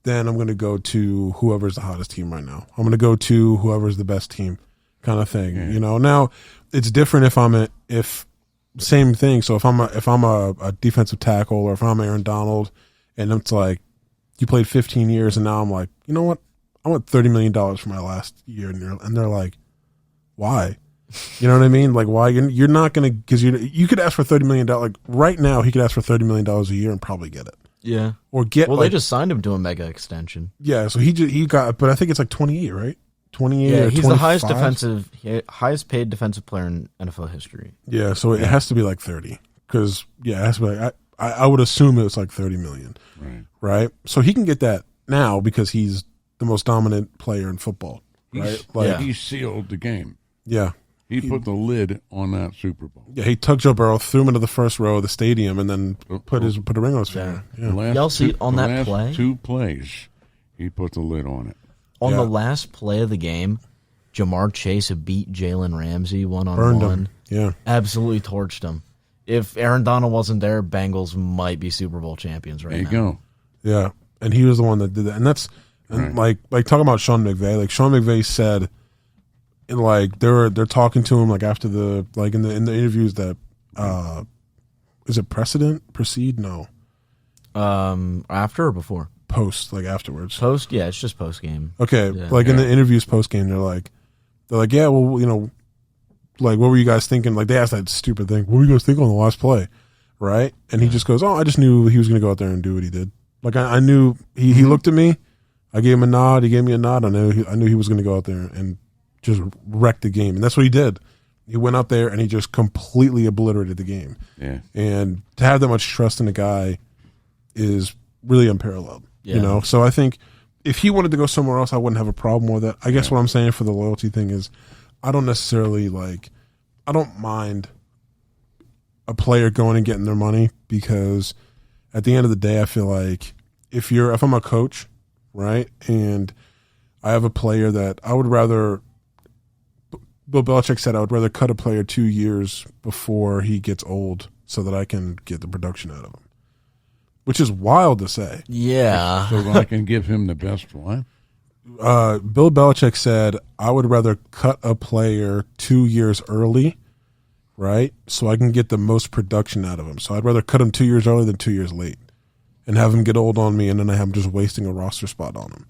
Then I'm going to go to whoever's the hottest team right now. I'm going to go to whoever's the best team. Kind of thing, you know. Now it's different if same thing. So if I'm a defensive tackle, or if I'm Aaron Donald, and it's like you played 15 years, and now I'm like, you know what, I want $30 million for my last year, and they're like, why? You know what I mean? Like, why? You're not gonna, because you could ask for $30 million. Like right now, he could ask for $30 million a year and probably get it. Yeah, or get. Well, they just signed him to a mega extension. Yeah, so he got, but I think it's like 28, right? 28. Yeah, or he's 25? the highest paid defensive player in NFL history. Yeah, so it has to be like 30, because it has to be like, I would assume it's like 30 million, right? So he can get that now because he's the most dominant player in football, right? He sealed the game. Yeah, he put the lid on that Super Bowl. Yeah, he took Joe Burrow, threw him into the first row of the stadium, and then put a ring on his finger. Yeah. Y'all see on that last play? 2 plays, he put the lid on it. On the last play of the game, Jamar Chase beat Jalen Ramsey Burned one-on-one. him. Yeah. Absolutely torched him. If Aaron Donald wasn't there, Bengals might be Super Bowl champions right now. There you go. Yeah, and he was the one that did that. And that's like talking about Sean McVay. Like Sean McVay said, like they're talking to him like after the in the interviews that is it proceed? No. After or before? Post, like afterwards. Post, yeah, it's just post game. Okay, in the interviews post game, they're like, yeah, well, you know, like what were you guys thinking? Like they asked that stupid thing, what were you guys thinking on the last play, right? And he just goes, oh, I just knew he was going to go out there and do what he did. Like I knew he looked at me, I gave him a nod, he gave me a nod. I knew he was going to go out there and just wreck the game, and that's what he did. He went out there and he just completely obliterated the game. Yeah, and to have that much trust in a guy is really unparalleled. Yeah. You know, so I think if he wanted to go somewhere else, I wouldn't have a problem with it. I guess what I'm saying for the loyalty thing is I don't necessarily I don't mind a player going and getting their money, because at the end of the day, I feel like if I'm a coach, right, and I have a player that I would rather, Bill Belichick said I would rather cut a player 2 years before he gets old so that I can get the production out of him. Which is wild to say. Yeah. So I can give him the best one. Bill Belichick said, I would rather cut a player 2 years early, right, so I can get the most production out of him. So I'd rather cut him 2 years early than 2 years late and have him get old on me, and then I have him just wasting a roster spot on him.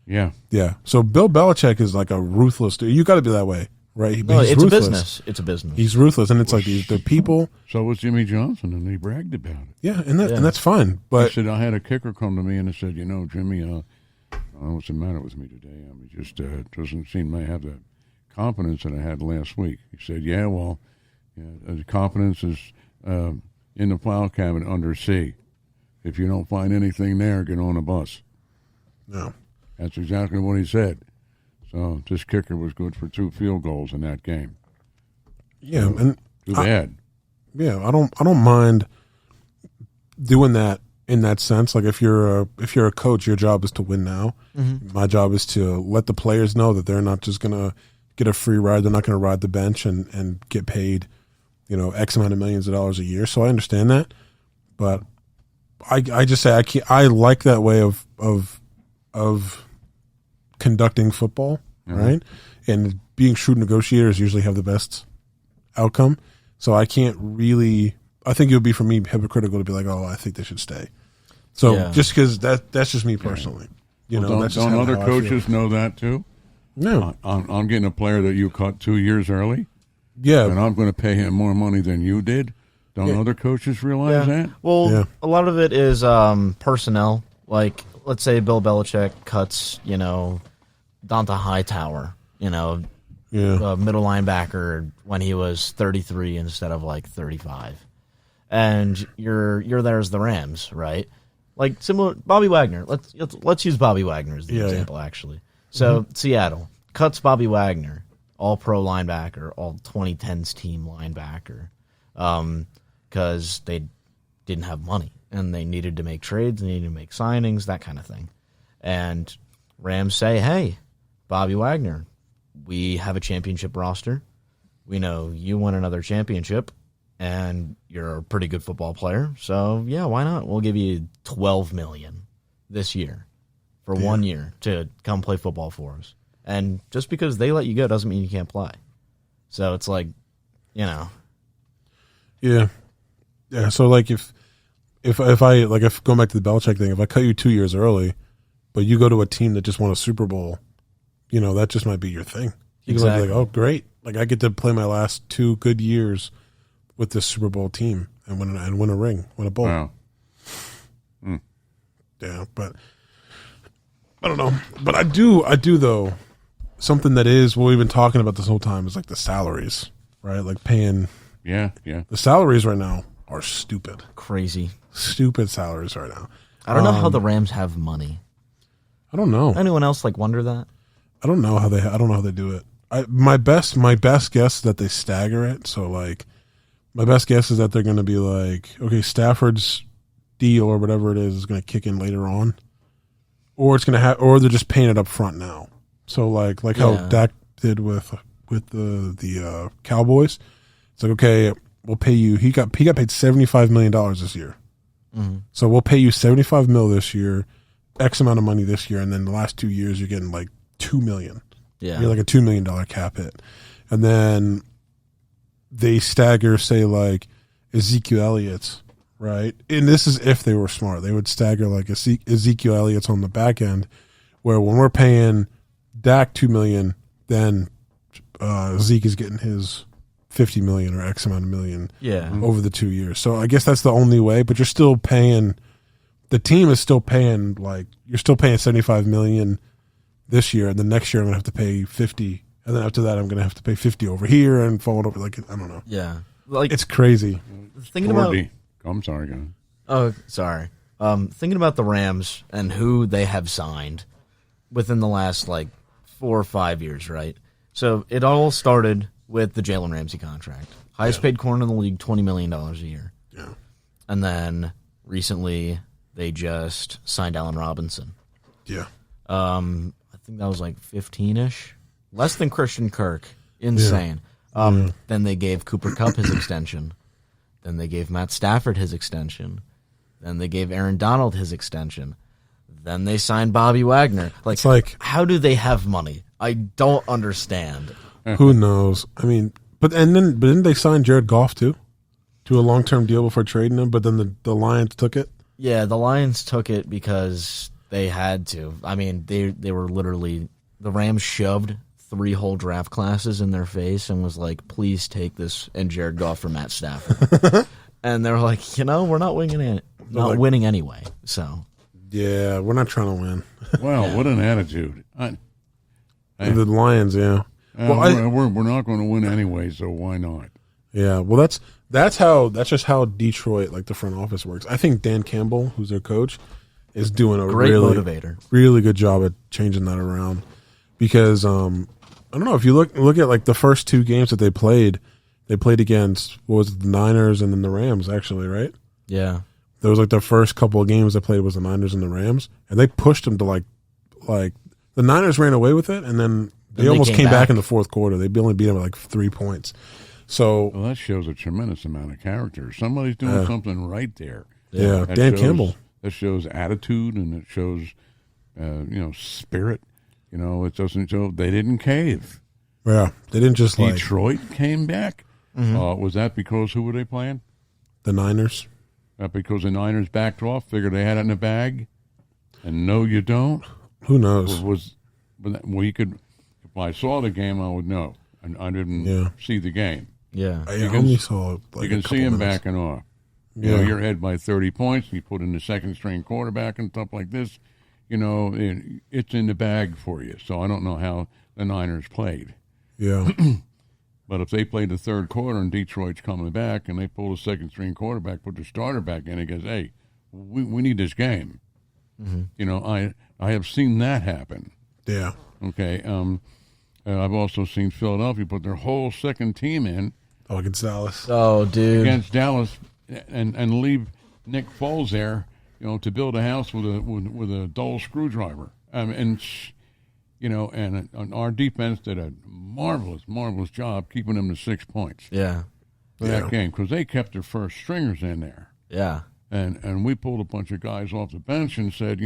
Yeah. Yeah. So Bill Belichick is like a ruthless dude. You got to be that way. Right, no, it's ruthless. A business. It's a business. He's ruthless, and it's like the people. So was Jimmy Johnson, and he bragged about it. Yeah, and that's fine. But he said I had a kicker come to me and he said, you know, Jimmy, I don't know what's the matter with me today. I mean, just doesn't seem to have that confidence that I had last week. He said, yeah, well, the confidence is in the file cabinet under C. If you don't find anything there, get on a bus. No, that's exactly what he said. So this kicker was good for 2 field goals in that game. Yeah, so, and too bad. I don't mind doing that in that sense. Like if you're a coach, your job is to win now. Mm-hmm. My job is to let the players know that they're not just gonna get a free ride. They're not gonna ride the bench and get paid, you know, X amount of millions of dollars a year. So I understand that, but I just say I like that way of conducting football, right? And being shrewd negotiators usually have the best outcome. So I can't really. I think it would be for me hypocritical to be like, oh, I think they should stay. So just because that's just me personally. You know, don't other coaches know that too? No, I'm getting a player that you cut 2 years early. Yeah, and I'm going to pay him more money than you did. Don't other coaches realize that? Well, a lot of it is personnel. Like, let's say Bill Belichick cuts, you know, Donta Hightower, you know, middle linebacker when he was 33 instead of like 35, and you're there as the Rams, right? Like similar, Bobby Wagner. Let's use Bobby Wagner as the example, actually. So Seattle cuts Bobby Wagner. all-pro linebacker, all 2010s team linebacker, because they didn't have money and they needed to make trades, they needed to make signings, that kind of thing. And Rams say, hey, Bobby Wagner, we have a championship roster. We know you won another championship, and you're a pretty good football player. So, yeah, why not? We'll give you $12 million this year for 1 year to come play football for us. And just because they let you go doesn't mean you can't play. So it's like, you know. Yeah. Yeah, so like if going back to the Belichick thing, if I cut you 2 years early, but you go to a team that just won a Super Bowl, that just might be your thing. You might be like, oh, great. Like, I get to play my last 2 good years with this Super Bowl team and win a ring, win a bowl. Wow. Yeah, but I don't know. But I do though. Something that is what we've been talking about this whole time is like the salaries, right? Like paying. Yeah. The salaries right now are stupid. Crazy. Stupid salaries right now. I don't know how the Rams have money. I don't know. Anyone else wonder that? I don't know how they do it. My best guess is that they stagger it. So like, my best guess is that they're going to be like, okay, Stafford's deal or whatever it is going to kick in later on, or it's going to or they're just paying it up front now. So like how Dak did with the Cowboys. It's like, okay, we'll pay you. He got paid $75 million this year. Mm-hmm. So we'll pay you $75 million this year, X amount of money this year, and then the last 2 years you're getting like $2 million. Yeah, you're like a $2 million cap hit, and then they stagger, say like Ezekiel Elliott's, right? And this is if they were smart, they would stagger like Ezekiel Elliott's on the back end, where when we're paying Dak $2 million, then Zeke is getting his $50 million or X amount of million over the 2 years. So I guess that's the only way, but you're still paying, the team is still paying, like, you're still paying $75 million this year, and the next year I'm going to have to pay 50, and then after that I'm going to have to pay 50 over here and forward over, like, I don't know. Yeah. Like, it's crazy. Thinking about, I'm sorry, guys. Oh, sorry. Thinking about the Rams and who they have signed within the last, like, 4 or 5 years, right? So it all started with the Jalen Ramsey contract. Highest paid corner in the league, $20 million a year. Yeah. And then recently they just signed Allen Robinson. Yeah. I think that was like 15-ish. Less than Christian Kirk. Insane. Then they gave Cooper Kupp his extension. Then they gave Matt Stafford his extension. Then they gave Aaron Donald his extension. Then they signed Bobby Wagner. It's like, how do they have money? I don't understand. Who knows? I mean, but didn't they sign Jared Goff too, to a long-term deal before trading him? But then the Lions took it. Yeah, the Lions took it because they had to. I mean, they were literally, the Rams shoved 3 whole draft classes in their face and was like, please take this and Jared Goff for Matt Stafford. And they were like, we're not winning anyway. So yeah, we're not trying to win. Wow, what an attitude! The Lions, yeah. We're not going to win anyway, so why not? Yeah, well, that's just how Detroit, like, the front office works. I think Dan Campbell, who's their coach, is doing a great motivator, really good job at changing that around. Because I don't know, if you look at like the first 2 games that they played against, what was it, the Niners and then the Rams, actually, right? Yeah, there was like the first couple of games they played was the Niners and the Rams, and they pushed them to like the Niners ran away with it, and then they almost came back in the fourth quarter. They only beat them by like 3 points. So that shows a tremendous amount of character. Somebody's doing something right there. Yeah, Dan Campbell. That shows attitude, and it shows, spirit. It doesn't show they didn't cave. Yeah, they didn't just Detroit came back. Mm-hmm. Was that because who were they playing? The Niners. That because the Niners backed off, figured they had it in the bag, and no, you don't. Who knows? We could. If I saw the game, I would know, and I didn't see the game. Yeah, I only saw. You can see him backing off. You're ahead by 30 points. You put in the second string quarterback and stuff like this. It's in the bag for you. So I don't know how the Niners played. Yeah. But if they played the third quarter and Detroit's coming back and they pull the second string quarterback, put the starter back in, and goes, hey, we need this game. Mm-hmm. I have seen that happen. Yeah. Okay. I've also seen Philadelphia put their whole second team in against Dallas. Oh, dude. against Dallas and leave Nick Foles there, to build a house with a dull screwdriver. And our defense did a marvelous job keeping them to 6 points. Yeah. For that game, because they kept their first stringers in there. Yeah. And we pulled a bunch of guys off the bench and said,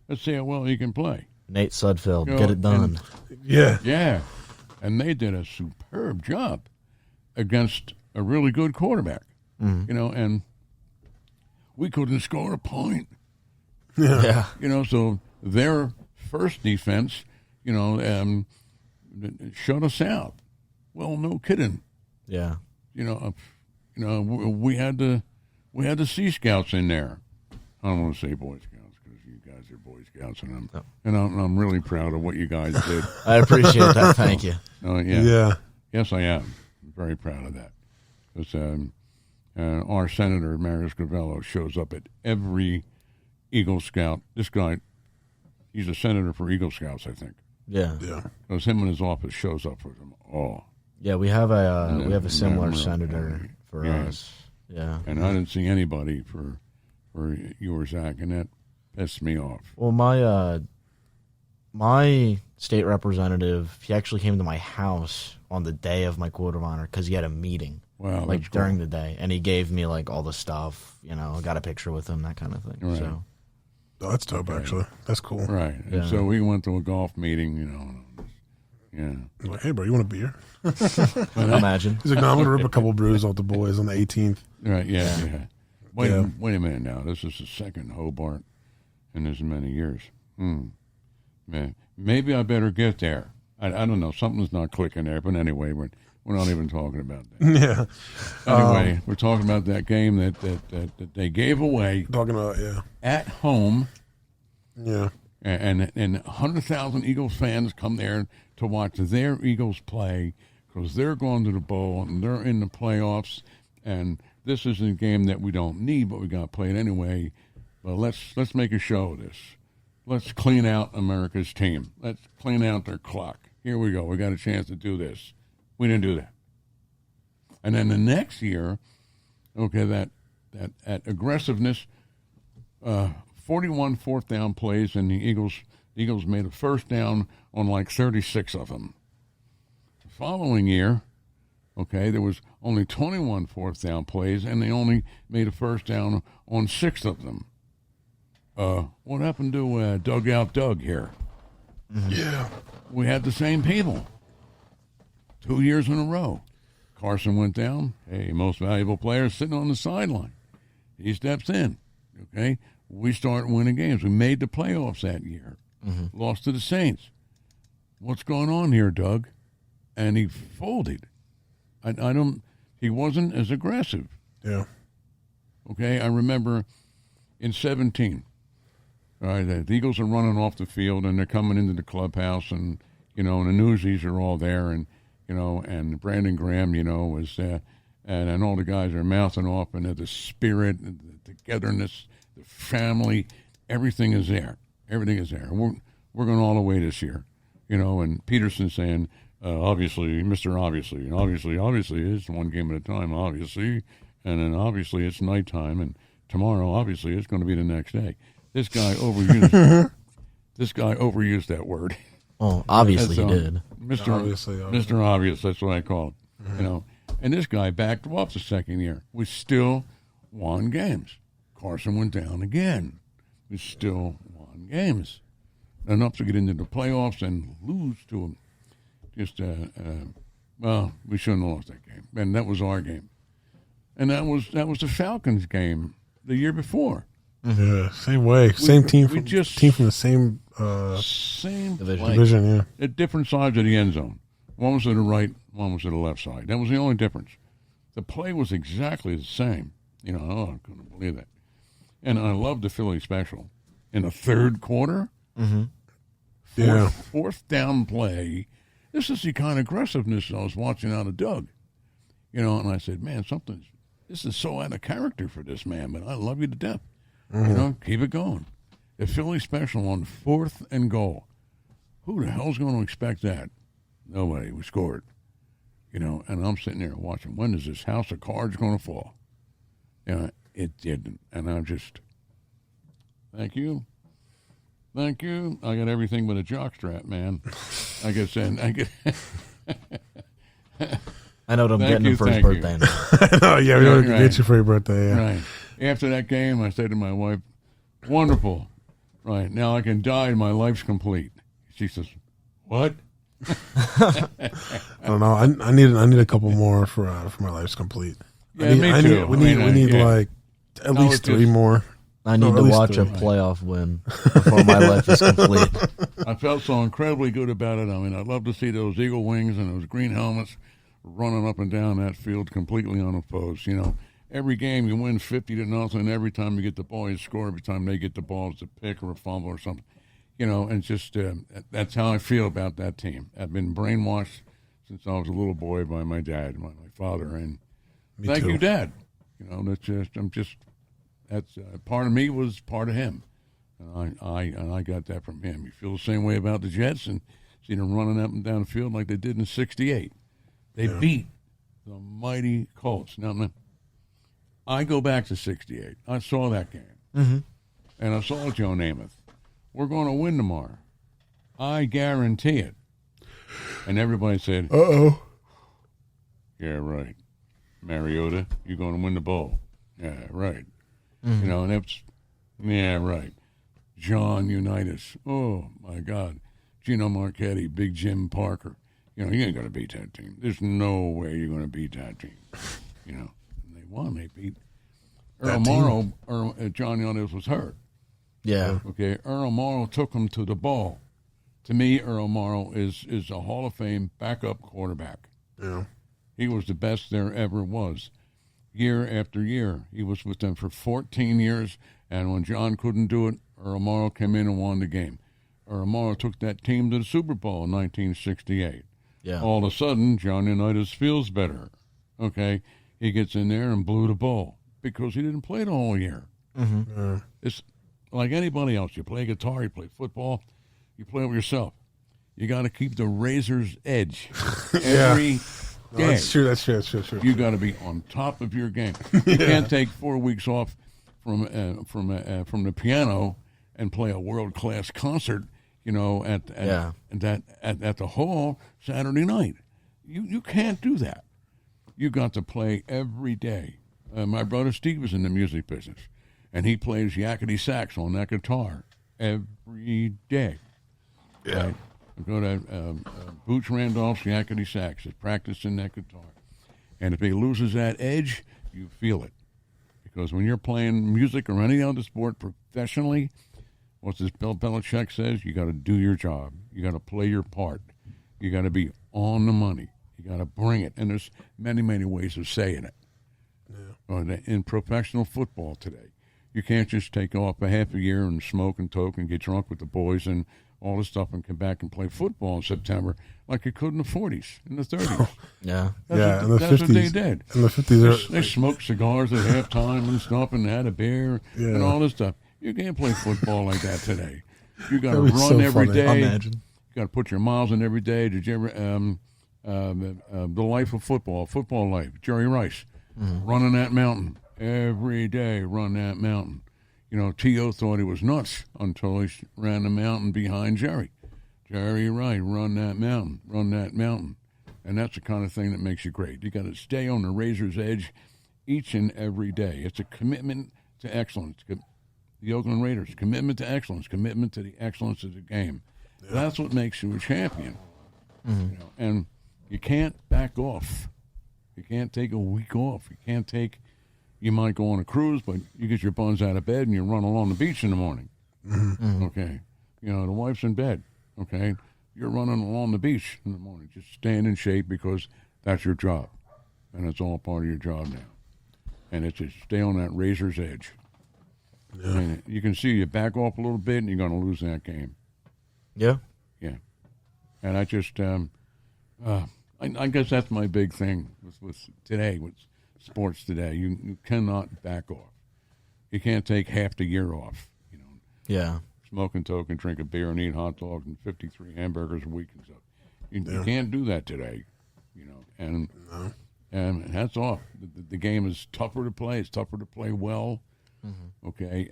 let's see how well he can play. Nate Sudfeld, get it done. Yeah. And they did a superb job against a really good quarterback. And we couldn't score a point. Yeah. So their first defense, shut us out. Well, no kidding. Yeah. We had the Sea Scouts in there. I don't want to say Boy Scouts because you guys are Boy Scouts, and I'm really proud of what you guys did. I appreciate that. Thank you. Yeah. Yes, I am. I'm very proud of that. Because our Senator, Marius Gravello, shows up at every Eagle Scout. This guy, he's a senator for Eagle Scouts, I think. Yeah. Because him in his office shows up for them all. Yeah, we have a similar senator for us. Yeah. And I didn't see anybody for you or Zach, and that pissed me off. Well, my state representative, he actually came to my house on the day of my Court of Honor because he had a meeting. Wow, like during the day, and he gave me like all the stuff. Got a picture with him, that kind of thing. Right. So. Oh, that's dope, actually. That's cool. Right. Yeah. And so we went to a golf meeting, Yeah. Like, hey, bro, you want a beer? Imagine. He's like, no, I'm going to rip a couple brews off the boys on the 18th. Right, yeah. Wait a minute now. This is the second Hobart in as many years. Man, maybe I better get there. I don't know. Something's not clicking there. But anyway, we're not even talking about that. Yeah. Anyway, we're talking about that game that they gave away. Talking about, at home. Yeah. And 100,000 Eagles fans come there to watch their Eagles play because they're going to the bowl and they're in the playoffs. And this is a game that we don't need, but we got to play it anyway. But let's make a show of this. Let's clean out America's team. Let's clean out their clock. Here we go. We got a chance to do this. We didn't do that. And then the next year, that aggressiveness, 41 fourth down plays, and the Eagles made a first down on like 36 of them. The following year, there was only 21 fourth down plays, and they only made a first down on 6 of them. What happened to Dugout Doug here? Yeah. We had the same people 2 years in a row. Carson went down. Hey, most valuable player sitting on the sideline. He steps in. We start winning games. We made the playoffs that year. Lost to the Saints. What's going on here, Doug? And he folded. He wasn't as aggressive. Yeah. I remember in 2017, the Eagles are running off the field and they're coming into the clubhouse and, and the newsies are all there and Brandon Graham, was and all the guys are mouthing off and the spirit, the togetherness, the family, everything is there. Everything is there. We're going all the way this year, and Peterson saying, obviously, Mr. Obviously, and obviously it's one game at a time, obviously, and then obviously it's nighttime, and tomorrow, obviously, it's going to be the next day. This guy overused that word. Oh, obviously he did. Mr. Obvious, that's what I call it. And this guy backed off the second year. We still won games. Carson went down again. We still won games. Enough to get into the playoffs and lose to them. Just, we shouldn't have lost that game. And that was our game. And that was the Falcons game the year before. Yeah, same way. Same team from the same division, yeah. At different sides of the end zone. One was to the right, one was to the left side. That was the only difference. The play was exactly the same. I couldn't believe that. And I loved the Philly special. In the third quarter, fourth down play, this is the kind of aggressiveness I was watching out of Doug. And I said, man, this is so out of character for this man, but I love you to death. Keep it going. The Philly special on 4th and goal. Who the hell's going to expect that? Nobody. We scored. And I'm sitting there watching. When is this house of cards going to fall? It didn't. And I'm just, thank you. Thank you. I got everything but a jockstrap, man. I guess. I know what I'm getting him for his birthday now. Oh, yeah, we're going to get you for your birthday. Yeah. Right. After that game, I said to my wife, wonderful. Right. Now I can die and my life's complete. She says, what? I don't know. I need a couple more for my life's complete. Yeah, me too. We need like at least 3 more. I need to watch a playoff win before my life is complete. I felt so incredibly good about it. I mean, I'd love to see those eagle wings and those green helmets running up and down that field completely unopposed. Every game you win 50-0. Every time you get the ball, you score. Every time they get the ball, it's a pick or a fumble or something. And just that's how I feel about that team. I've been brainwashed since I was a little boy by my dad, my father, and thank you, Dad. That's part of me was part of him, and I got that from him. You feel the same way about the Jets, and see them running up and down the field like they did in '68. They beat the mighty Colts. Now, I go back to '68. I saw that game, and I saw Joe Namath. We're going to win tomorrow. I guarantee it. And everybody said, Uh-oh. Yeah, right. Mariota, you're going to win the bowl. Yeah, right. And it's, yeah, right. John Unitas. Oh, my God. Gino Marchetti, Big Jim Parker. You ain't going to beat that team. There's no way you're going to beat that team. And they won. They beat Earl Morrow. John Unitas was hurt. Yeah. Okay, Earl Morrow took him to the ball. To me, Earl Morrow is a Hall of Fame backup quarterback. Yeah. He was the best there ever was. Year after year. He was with them for 14 years, and when John couldn't do it, Earl Morrow came in and won the game. Earl Morrow took that team to the Super Bowl in 1968. Yeah. All of a sudden, John Unitas feels better. Okay? He gets in there and blew the ball because he didn't play the whole year. It's like anybody else. You play guitar, you play football, you play with yourself. You got to keep the razor's edge every day. That's true. You got to be on top of your game. You can't take 4 weeks off from the piano and play a world class concert. At the hall Saturday night. You can't do that. You got to play every day. My brother Steve is in the music business. And he plays yakety sax on that guitar every day. Yeah. Right? I go to Boots Randolph's yakety sax. He's practicing that guitar. And if he loses that edge, you feel it. Because when you're playing music or any other sport professionally, what's this Bill Belichick says? You got to do your job. You got to play your part. You got to be on the money. You got to bring it. And there's many, many ways of saying it. Yeah. In professional football today. You can't just take off a half a year and smoke and toke and get drunk with the boys and all this stuff and come back and play football in September like you could in the 40s, in the 30s. Yeah. In the 50s. That's what they did. In the 50s. They smoked cigars at halftime and stuff and had a beer and all this stuff. You can't play football like that today. You got to run every day. Imagine. You got to put your miles in every day. Did you ever, The Life of Football, Football Life, Jerry Rice, running that mountain. Every day, run that mountain. T.O. thought he was nuts until he ran the mountain behind Jerry. Jerry Wright, run that mountain. And that's the kind of thing that makes you great. You got to stay on the razor's edge each and every day. It's a commitment to excellence. The Oakland Raiders, commitment to excellence, commitment to the excellence of the game. Yeah. That's what makes you a champion. And you can't back off. You can't take a week off. You might go on a cruise, but you get your buns out of bed and you run along the beach in the morning. Okay. The wife's in bed. Okay. You're running along the beach in the morning. Just staying in shape because that's your job. And it's all part of your job now. And it's to stay on that razor's edge. Yeah. And you can see you back off a little bit and you're going to lose that game. Yeah. Yeah. And I just, I guess that's my big thing with today, with sports today. You cannot back off. You can't take half the year off. Smoke and toke and drink a beer and eat hot dogs and 53 hamburgers a week and stuff. You can't do that today, and hats off. The game is tougher to play. It's tougher to play well. Mm-hmm. Okay.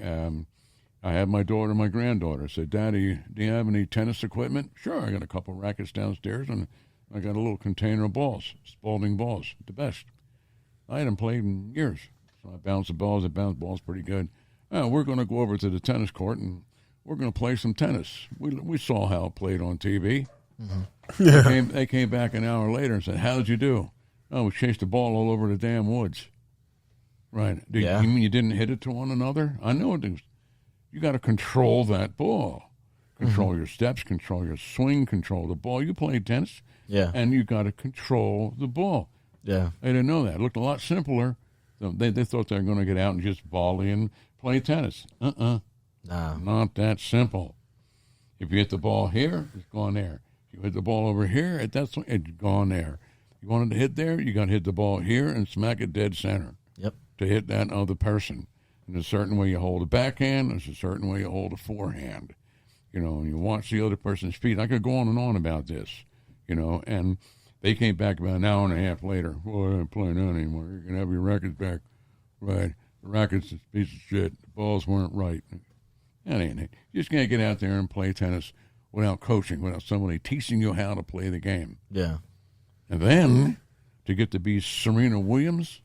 I had my daughter, my granddaughter, said, Daddy, do you have any tennis equipment? Sure, I got a couple rackets downstairs, and I got a little container of balls, Spalding balls, the best. I hadn't played in years, so I bounced the balls. I bounced balls pretty good. We're going to go over to the tennis court, and we're going to play some tennis. We saw how it played on TV. Mm-hmm. Yeah. They came back an hour later and said, how did you do? Oh, we chased the ball all over the damn woods. Right. You mean you didn't hit it to one another? I know it was. You got to control that ball. Control your steps, control your swing, control the ball. You play tennis, and you got to control the ball. Yeah. They didn't know that. It looked a lot simpler. So they thought they were going to get out and just volley and play tennis. No. Not that simple. If you hit the ball here, it's gone there. If you hit the ball over here, it's gone there. You wanted to hit there, you got to hit the ball here and smack it dead center. Yep. To hit that other person. There's a certain way you hold a backhand. There's a certain way you hold a forehand. And you watch the other person's feet. I could go on and on about this, and they came back about an hour and a half later. Well, I ain't playing that anymore. You're going to have your rackets back. Right. The rackets is a piece of shit. The balls weren't right. That ain't it. You just can't get out there and play tennis without coaching, without somebody teaching you how to play the game. Yeah. And then to get to be Serena Williams,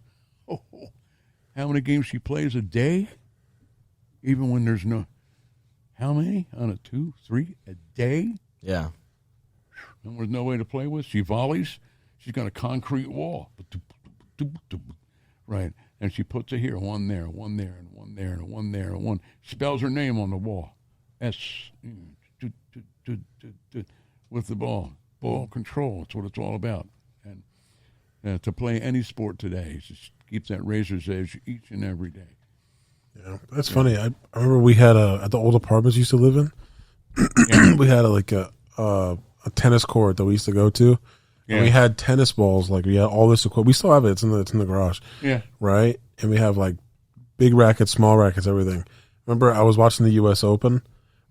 how many games she plays a day? Even when there's no, how many? On a 2, 3 a day? Yeah. And there's no way to play with. She volleys. She's got a concrete wall. Right. And she puts it here, one there, one there, and one there, and one there, and one. Spells her name on the wall. S. With the ball. Ball control. That's what it's all about. And to play any sport today, just keeps that razor's edge each and every day. Yeah, that's funny. I remember we had at the old apartments we used to live in. We had a tennis court that we used to go to, and we had tennis balls. Like we had all this equipment. We still have it. It's in the garage. Yeah. Right. And we have like big rackets, small rackets, everything. Remember, I was watching the U.S. Open,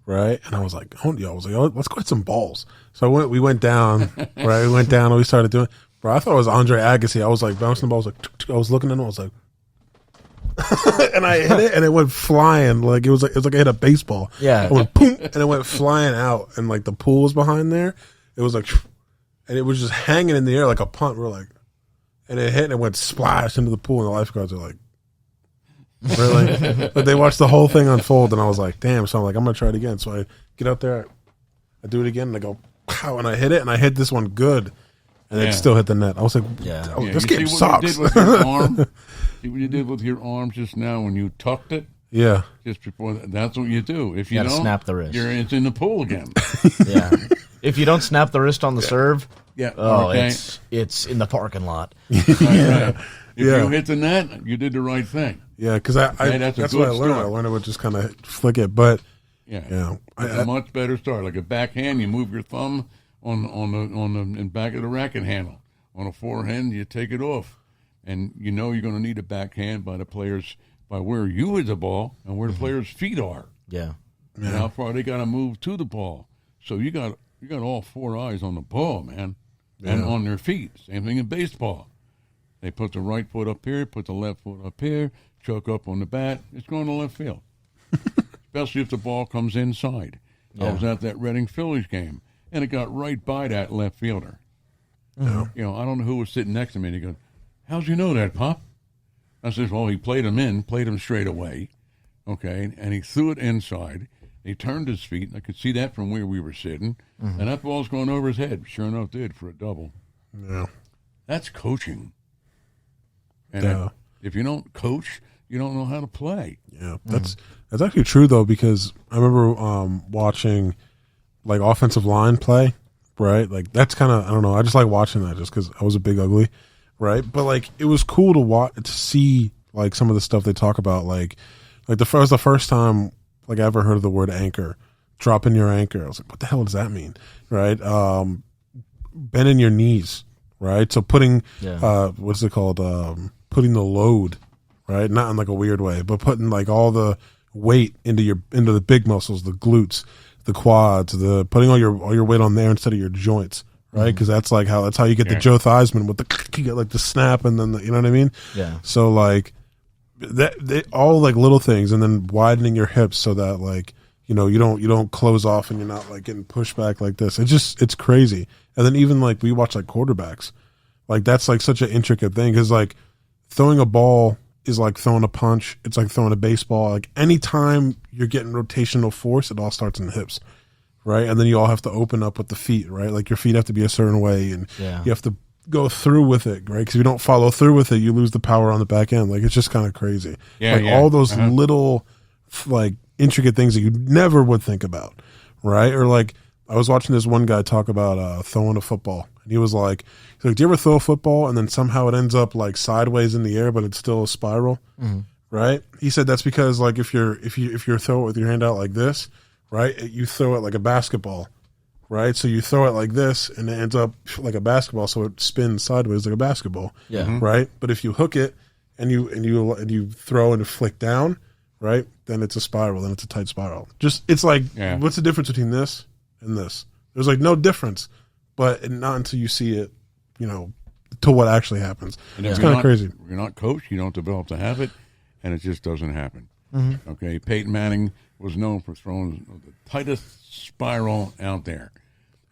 right? And I was like, oh, let's go get some balls. So we went down, right? We went down and we started doing. Bro, I thought it was Andre Agassi. I was like bouncing the balls, I was looking at him. I was like, and I hit it, and it went flying. Like it was like I hit a baseball. Yeah, it went boom, and it went flying out. And like the pool was behind there. It was like, and it was just hanging in the air like a punt. We're like, and it hit, and it went splash into the pool. And the lifeguards are like, really? But they watched the whole thing unfold, and I was like, damn. So I'm like, I'm gonna try it again. So I get out there, I do it again, and I go, wow, and I hit it, and I hit this one good. And it still hit the net. I was like, this game sucks. See what you did with your arms just now when you tucked it? Yeah. Just before that. That's what you do. If you don't, snap the wrist. It's in the pool again. Yeah. If you don't snap the wrist on the serve, okay. it's in the parking lot. Right. If you hit the net, you did the right thing. Yeah, because that's what I learned. I learned it would just kind of flick it. But, it's a much better start. Like a backhand, you move your thumb on the back of the racket handle. On a forehand, you take it off, and you're going to need a backhand by the players, by where you hit the ball and where the players' feet are. Yeah, and how far they got to move to the ball. So you got all 4 eyes on the ball, man, and on their feet. Same thing in baseball. They put the right foot up here, put the left foot up here, choke up on the bat. It's going to left field, especially if the ball comes inside. I was at that Reading Phillies game. And it got right by that left fielder. I don't know who was sitting next to me. And he goes, how'd you know that, Pop? I said, well, he played him straight away. Okay. And he threw it inside. He turned his feet. And I could see that from where we were sitting. Mm-hmm. And that ball's going over his head. Sure enough, did for a double. Yeah. That's coaching. And if you don't coach, you don't know how to play. Yeah. That's actually true, though, because I remember watching like offensive line play, right? Like that's kind of, I don't know. I just like watching that just because I was a big ugly, right? But like it was cool to see like some of the stuff they talk about. Like the first time like I ever heard of the word anchor, dropping your anchor. I was like, what the hell does that mean, right? Bending your knees, right? So putting what's it called? Putting the load, right? Not in like a weird way, but putting like all the weight into the big muscles, the glutes, the quads, putting all your weight on there instead of your joints, right? Because that's how you get the Joe Theismann with you get like the snap and then you know what I mean? Yeah. So like all like little things, and then widening your hips so that like you don't close off and you're not like getting pushed back like this. It's crazy. And then even like we watch like quarterbacks, like that's like such an intricate thing because like throwing a ball is like throwing a punch. It's like throwing a baseball. Like anytime you're getting rotational force, it all starts in the hips, right? And then you all have to open up with the feet, right? Like your feet have to be a certain way, and you have to go through with it, right? Because if you don't follow through with it, you lose the power on the back end. Like it's just kind of crazy. All those little like intricate things that you never would think about, right? Or like I was watching this one guy talk about throwing a football, and he was like, do you ever throw a football and then somehow it ends up like sideways in the air, but it's still a spiral, right? He said that's because like if you throw it with your hand out like this, right, you throw it like a basketball, right? So you throw it like this and it ends up like a basketball, so it spins sideways like a basketball, right? But if you hook it and you throw and flick down, right, then it's a spiral, then it's a tight spiral. Just it's like what's the difference between this and this? There's like no difference, but not until you see it, to what actually happens. And it's kind of crazy. If you're not coached, you don't develop the habit, and it just doesn't happen. Okay, Peyton Manning was known for throwing the tightest spiral out there,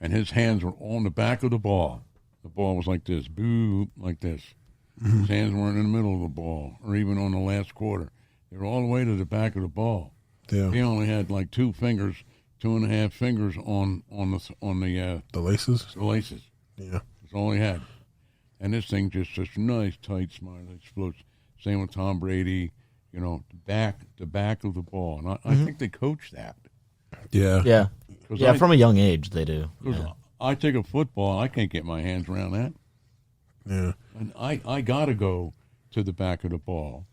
and his hands were on the back of the ball. The ball was like this, boo, like this. His hands weren't in the middle of the ball, or even on the last quarter. They were all the way to the back of the ball. Yeah. He only had like 2.5 fingers on the laces. The laces. Yeah, that's all he had. And this thing just such a nice tight smile that floats. Same with Tom Brady. The back of the ball, and I think they coach that. Yeah. From a young age they do. I take a football, I can't get my hands around that. Yeah, and I got to go to the back of the ball,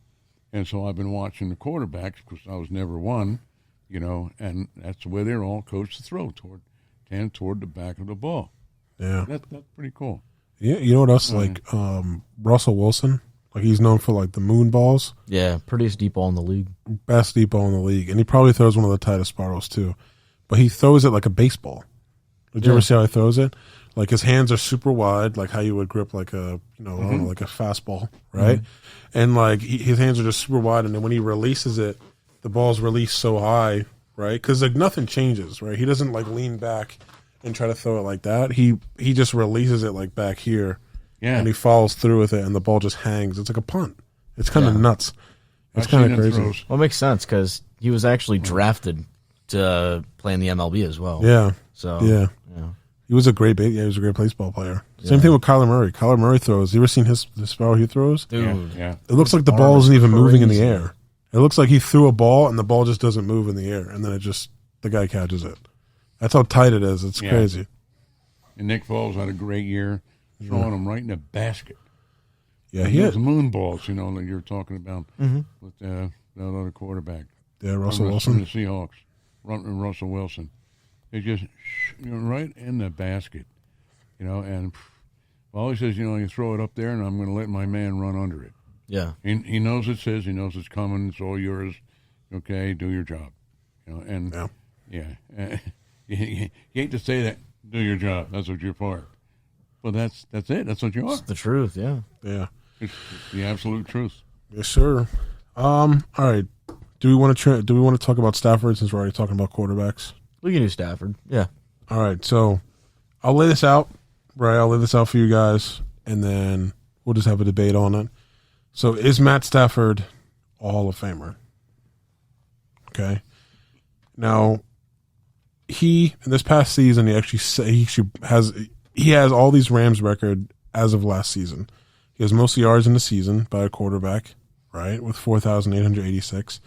and so I've been watching the quarterbacks because I was never one, and that's the way they're all coached to throw toward the back of the ball. Yeah, that's pretty cool. Yeah, you know what else? Like Russell Wilson, like he's known for like the moon balls. Yeah, prettiest deep ball in the league. Best deep ball in the league, and he probably throws one of the tightest spirals too. But he throws it like a baseball. Did you ever see how he throws it? Like his hands are super wide, like how you would grip like a I don't know, like a fastball, right? And like his hands are just super wide, and then when he releases it, the ball's released so high, right? Because like nothing changes, right? He doesn't like lean back and try to throw it like that. He just releases it like back here, and he follows through with it, and the ball just hangs. It's like a punt. It's kind of nuts. It's kind of crazy. Well, it makes sense because he was actually drafted to play in the MLB as well. Yeah. So yeah. He was a great he was a great baseball player. Same thing with Kyler Murray. Kyler Murray throws. You ever seen the spiral he throws? Dude. Yeah. It looks like the ball isn't even moving in the air. It looks like he threw a ball and the ball just doesn't move in the air, and then the guy catches it. That's how tight it is. It's crazy. And Nick Foles had a great year, throwing them right in the basket. Yeah, he had the moon balls, that you're talking about with that other quarterback. Yeah, Russell Wilson. From the Seahawks, Russell Wilson. They just right in the basket, and he says, you throw it up there, and I'm going to let my man run under it. Yeah. He knows it says, he knows it's coming, it's all yours. Okay, do your job. You hate to say that, do your job. That's what you're for. But that's it. That's what you are. It's the truth, yeah. Yeah. It's the absolute truth. Yes, sir. All right. Do we want to talk about Stafford since we're already talking about quarterbacks? We can do Stafford. Yeah. All right. So I'll lay this out, right? I'll lay this out for you guys, and then we'll just have a debate on it. So is Matt Stafford a Hall of Famer? Okay. Now, in this past season, he has all these Rams record as of last season. He has most yards in the season by a quarterback, right, with 4,886.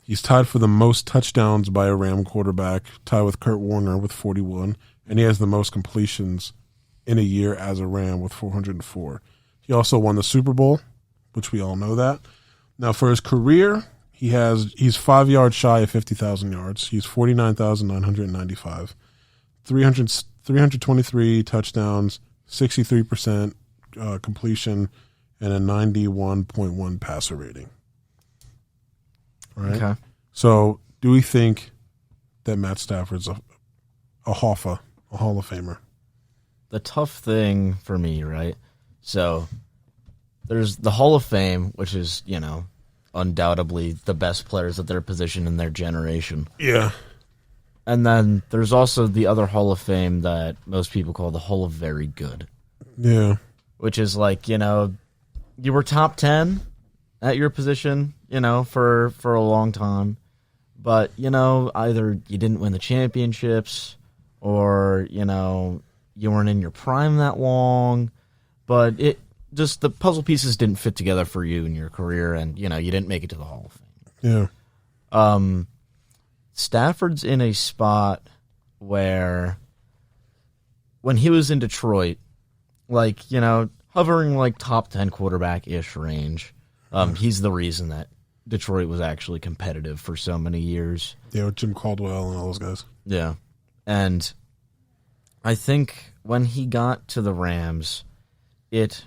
He's tied for the most touchdowns by a Ram quarterback, tied with Kurt Warner with 41, and he has the most completions in a year as a Ram with 404. He also won the Super Bowl, which we all know that. Now, for his career, he's 5 yards shy of 50,000 yards. He's 49,995, 323 touchdowns, 63% completion, and a 91.1 passer rating. All right. Okay. So, do we think that Matt Stafford's a Hoffa, a Hall of Famer? the tough thing for me, right? So there's the Hall of Fame, which is, undoubtedly the best players at their position in their generation. Yeah. And then there's also the other Hall of Fame that most people call the Hall of Very Good. Yeah. Which is like, you were top 10 at your position, for a long time. But, either you didn't win the championships or, you weren't in your prime that long. But the puzzle pieces didn't fit together for you in your career, and, you didn't make it to the Hall of Fame. Yeah. Stafford's in a spot where when he was in Detroit, hovering like top 10 quarterback-ish range, he's the reason that Detroit was actually competitive for so many years. Yeah, with Jim Caldwell and all those guys. Yeah. And I think when he got to the Rams, it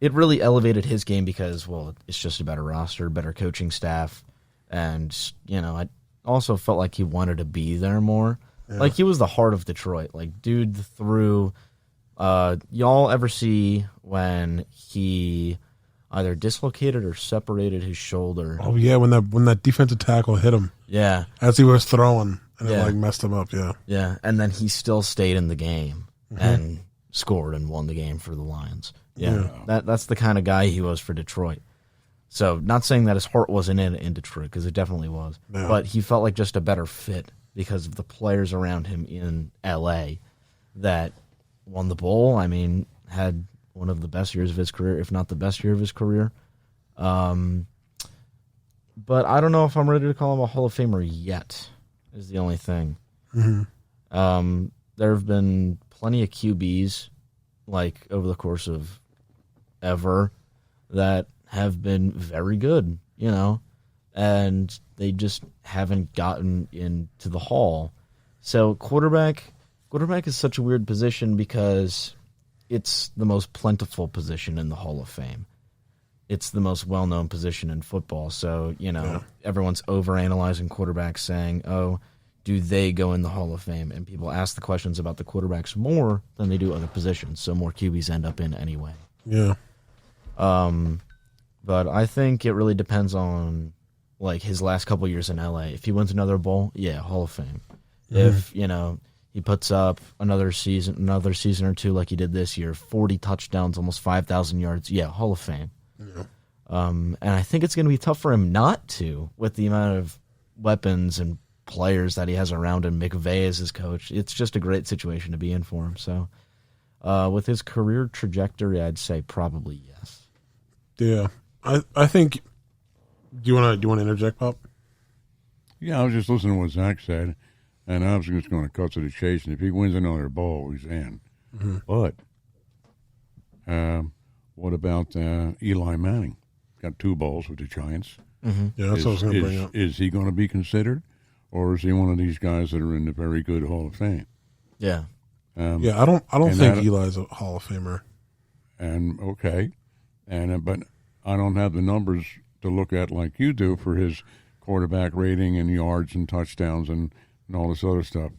really elevated his game because, it's just a better roster, better coaching staff, and, I also felt like he wanted to be there more. Yeah. Like, he was the heart of Detroit. Like, dude threw... y'all ever see when he either dislocated or separated his shoulder? Oh yeah, when that defensive tackle hit him. Yeah, as he was throwing, and it messed him up. Yeah, yeah, and then he still stayed in the game and scored and won the game for the Lions. Yeah, that's the kind of guy he was for Detroit. So, not saying that his heart wasn't in Detroit, because it definitely was, but he felt like just a better fit because of the players around him in L.A. that won the bowl. I mean, had one of the best years of his career, if not the best year of his career. But I don't know if I'm ready to call him a Hall of Famer yet, is the only thing. Mm-hmm. There have been plenty of QBs, over the course of ever, that have been very good, and they just haven't gotten into the Hall. So quarterback is such a weird position because it's the most plentiful position in the Hall of Fame. It's the most well-known position in football. So, everyone's overanalyzing quarterbacks, saying, oh, do they go in the Hall of Fame? And people ask the questions about the quarterbacks more than they do other positions, so more QBs end up in anyway. Yeah. But I think it really depends on, his last couple years in L.A. If he wins another bowl, Hall of Fame. Mm-hmm. If, he puts up another season or two like he did this year, 40 touchdowns, almost 5,000 yards, Hall of Fame. Yeah. And I think it's going to be tough for him not to, with the amount of weapons and players that he has around him. McVay as his coach. It's just a great situation to be in for him. So, with his career trajectory, I'd say probably yes. Yeah, I think. Do you want to interject, Pop? Yeah, I was just listening to what Zach said, and I was just going to cut to the chase. And if he wins another bowl, he's in. Mm-hmm. But what about Eli Manning? Got 2 bowls with the Giants. Mm-hmm. Yeah, that's what I was going to bring up. Is he going to be considered, or is he one of these guys that are in the very good Hall of Fame? Yeah. I don't think Eli's a Hall of Famer. And okay, but I don't have the numbers to look at like you do for his quarterback rating and yards and touchdowns and all this other stuff.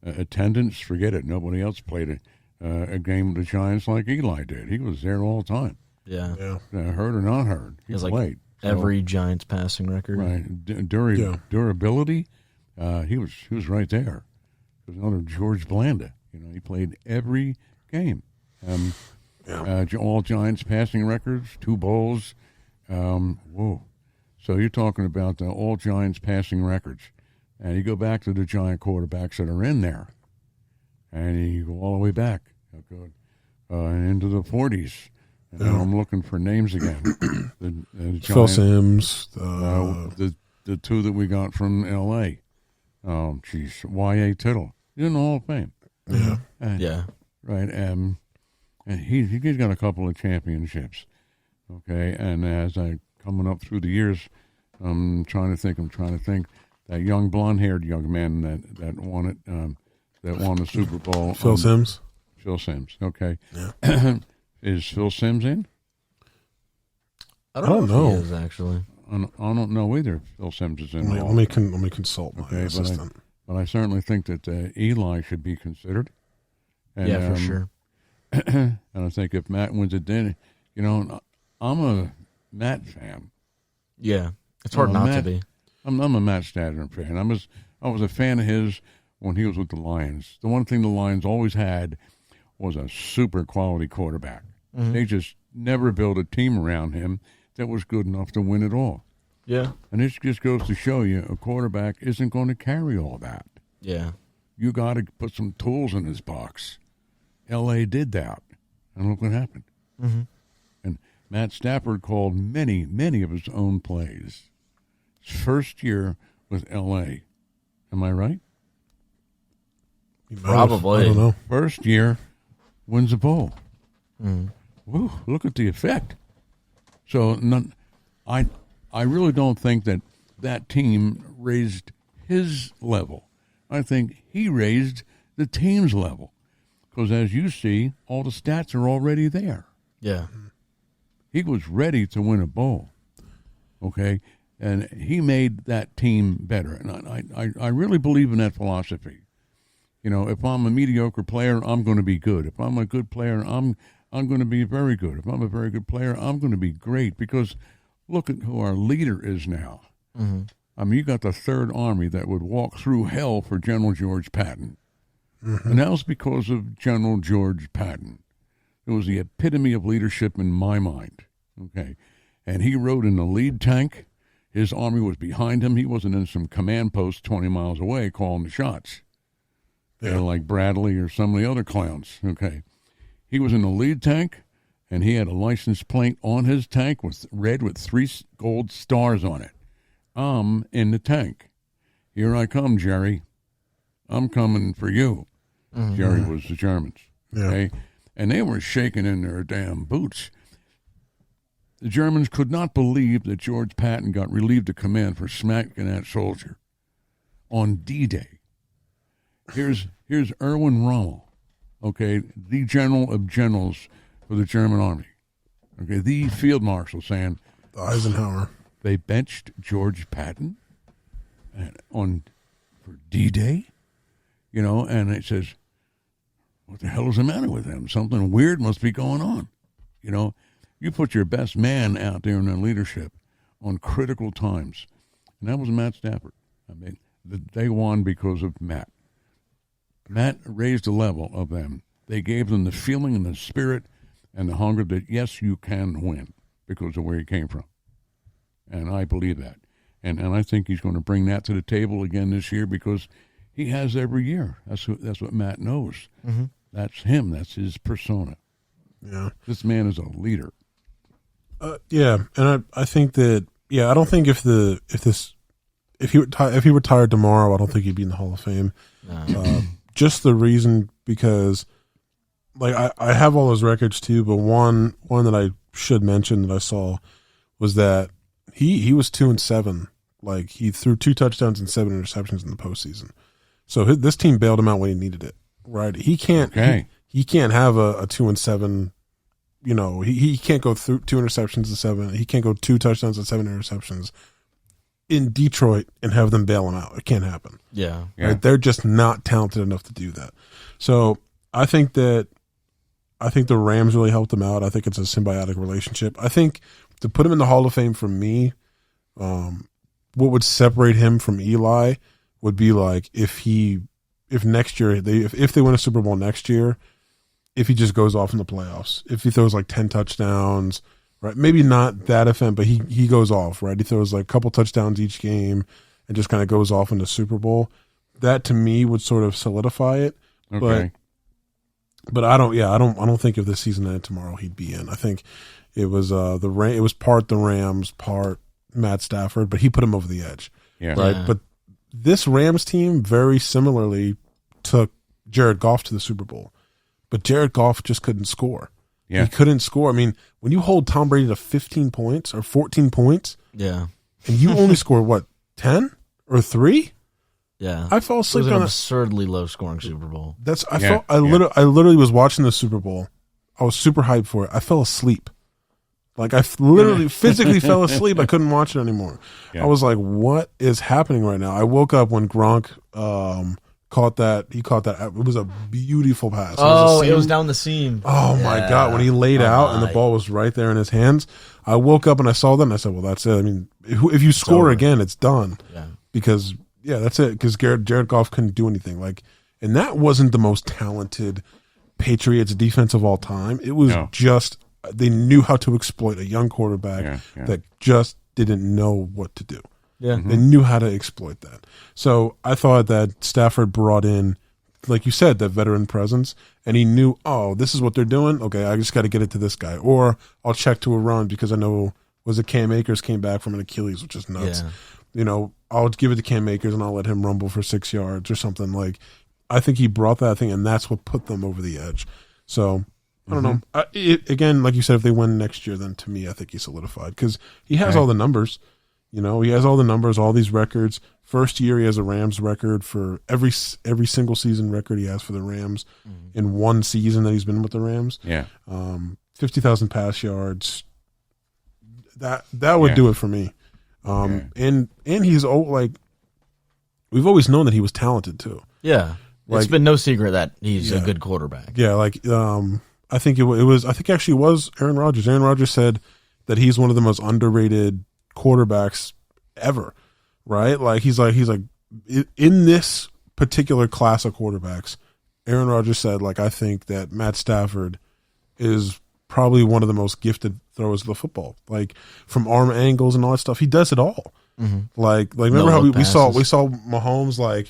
Attendance, forget it. Nobody else played a game with the Giants like Eli did. He was there all the time. Yeah. Heard or not heard, he played. Every Giants passing record. Right. Durability, he was right there. There's another George Blanda. He played every game. All Giants passing records, 2 bowls. Whoa. So you're talking about all Giants passing records. And you go back to the Giant quarterbacks that are in there. And you go all the way back. And into the 40s. And now I'm looking for names again. the Phil Simms. The 2 that we got from L.A. Oh, geez. Y.A. Tittle. He's in the Hall of Fame. Yeah. Right. And he's got a couple of championships. Okay. And as I coming up through the years, I'm trying to think. That young blonde-haired young man that won it, that won the Super Bowl. Phil Simms. Phil Simms. Okay. Yeah. Is Phil Simms in? I don't know. If he is, actually. I don't know either. Phil Simms is in. Let me consult my assistant. But I certainly think that Eli should be considered. And, for sure. and I think if Matt wins it, then I'm a Matt fan. Yeah, it's hard not to be. I'm a Matt Stafford fan. I was a fan of his when he was with the Lions. The one thing the Lions always had was a super quality quarterback. Mm-hmm. They just never built a team around him that was good enough to win it all. Yeah. And this just goes to show you a quarterback isn't going to carry all that. Yeah. You got to put some tools in his box. L.A. did that, and look what happened. Mm-hmm. And Matt Stafford called many, many of his own plays. His first year with L.A. Am I right? Probably. I don't know. First year wins a bowl. Mm. Woo, look at the effect. So I really don't think that team raised his level. I think he raised the team's level. Because as you see, all the stats are already there. Yeah. He was ready to win a bowl. Okay? And he made that team better. And I really believe in that philosophy. If I'm a mediocre player, I'm going to be good. If I'm a good player, I'm going to be very good. If I'm a very good player, I'm going to be great. Because look at who our leader is now. Mm-hmm. I mean, you got the Third Army that would walk through hell for General George Patton. Mm-hmm. And that was because of General George Patton. It was the epitome of leadership in my mind. Okay. And he rode in the lead tank. His army was behind him. He wasn't in some command post 20 miles away calling the shots. They're like Bradley or some of the other clowns. Okay. He was in the lead tank, and he had a license plate on his tank with red with 3 gold stars on it. I'm in the tank. Here I come, Jerry. I'm coming for you. Mm-hmm. Jerry was the Germans. Okay. And they were shaking in their damn boots. The Germans could not believe that George Patton got relieved of command for smacking that soldier on D-Day. Here's Erwin Rommel, okay, the general of generals for the German army, okay, the field marshal saying, Eisenhower. They benched George Patton for D-Day, and it says, what the hell is the matter with him? Something weird must be going on. You put your best man out there in their leadership on critical times. And that was Matt Stafford. I mean, they won because of Matt. Matt raised the level of them. They gave them the feeling and the spirit and the hunger that, yes, you can win because of where he came from. And I believe that. And I think he's going to bring that to the table again this year because he has every year. That's what Matt knows. Mm-hmm. That's him. That's his persona. Yeah. This man is a leader. And I think that I don't think if he retired tomorrow, I don't think he'd be in the Hall of Fame. No. Just the reason because, like, I have all those records too, but one that I should mention that I saw was that he was 2-7. Like, he threw 2 touchdowns and 7 interceptions in the postseason. So this team bailed him out when he needed it. Right? He can't. Okay. He can't have a 2-7. He can't go through 2 interceptions and 7. He can't go 2 touchdowns and 7 interceptions in Detroit and have them bail him out. It can't happen. Yeah. Right? They're just not talented enough to do that. So I think the Rams really helped him out. I think it's a symbiotic relationship. I think to put him in the Hall of Fame for me, what would separate him from Eli would be like if next year if they win a Super Bowl next year, if he just goes off in the playoffs, if he throws like 10 touchdowns, right? Maybe not that event, but he goes off, right? He throws like a couple touchdowns each game and just kind of goes off in the Super Bowl. That to me would sort of solidify it. Okay. But I don't think if this season ended tomorrow he'd be in. I think it was it was part the Rams, part Matt Stafford, but he put him over the edge. Yeah. Right. Yeah. But this Rams team very similarly took Jared Goff to the Super Bowl. But Jared Goff just couldn't score. Yeah. He couldn't score. I mean, when you hold Tom Brady to 15 points or 14 points, Yeah. and you only score, what, 10 or 3? Yeah. I fell It asleep was an on absurdly low scoring Super Bowl. I literally was watching the Super Bowl. I was super hyped for it. I fell asleep. Like, I literally physically fell asleep. I couldn't watch it anymore. Yeah. I was like, what is happening right now? I woke up when Gronk caught that. He caught that. It was a beautiful pass. It was down the seam. Oh my God! When he laid out and the ball was right there in his hands, I woke up and I saw that and I said, "Well, that's it." I mean, if you score again, it's done. Yeah. Because that's it. Because Jared Goff couldn't do anything. And that wasn't the most talented Patriots defense of all time. It was just they knew how to exploit a young quarterback that just didn't know what to do. Yeah. They knew how to exploit that. So I thought that Stafford brought in, like you said, that veteran presence, and he knew, this is what they're doing. Okay, I just got to get it to this guy, or I'll check to a run because I know Cam Akers came back from an Achilles, which is nuts. Yeah. I'll give it to Cam Akers and I'll let him rumble for 6 yards or something. I think he brought that thing, and that's what put them over the edge. So I don't know. Again, like you said, if they win next year, then to me, I think he's solidified because he has all the numbers. He has all the numbers, all these records. First year, he has a Rams record for every single season record he has for the Rams in one season that he's been with the Rams. Yeah, 50,000 pass yards. That would do it for me. And he's we've always known that he was talented too. Yeah, it's been no secret that he's a good quarterback. Yeah, I think it was. I think actually it was Aaron Rodgers. Aaron Rodgers said that he's one of the most underrated quarterbacks ever, right? He's like in this particular class of quarterbacks, Aaron Rodgers said, I think that Matt Stafford is probably one of the most gifted throwers of the football, from arm angles and all that stuff. He does it all. Remember how we saw Mahomes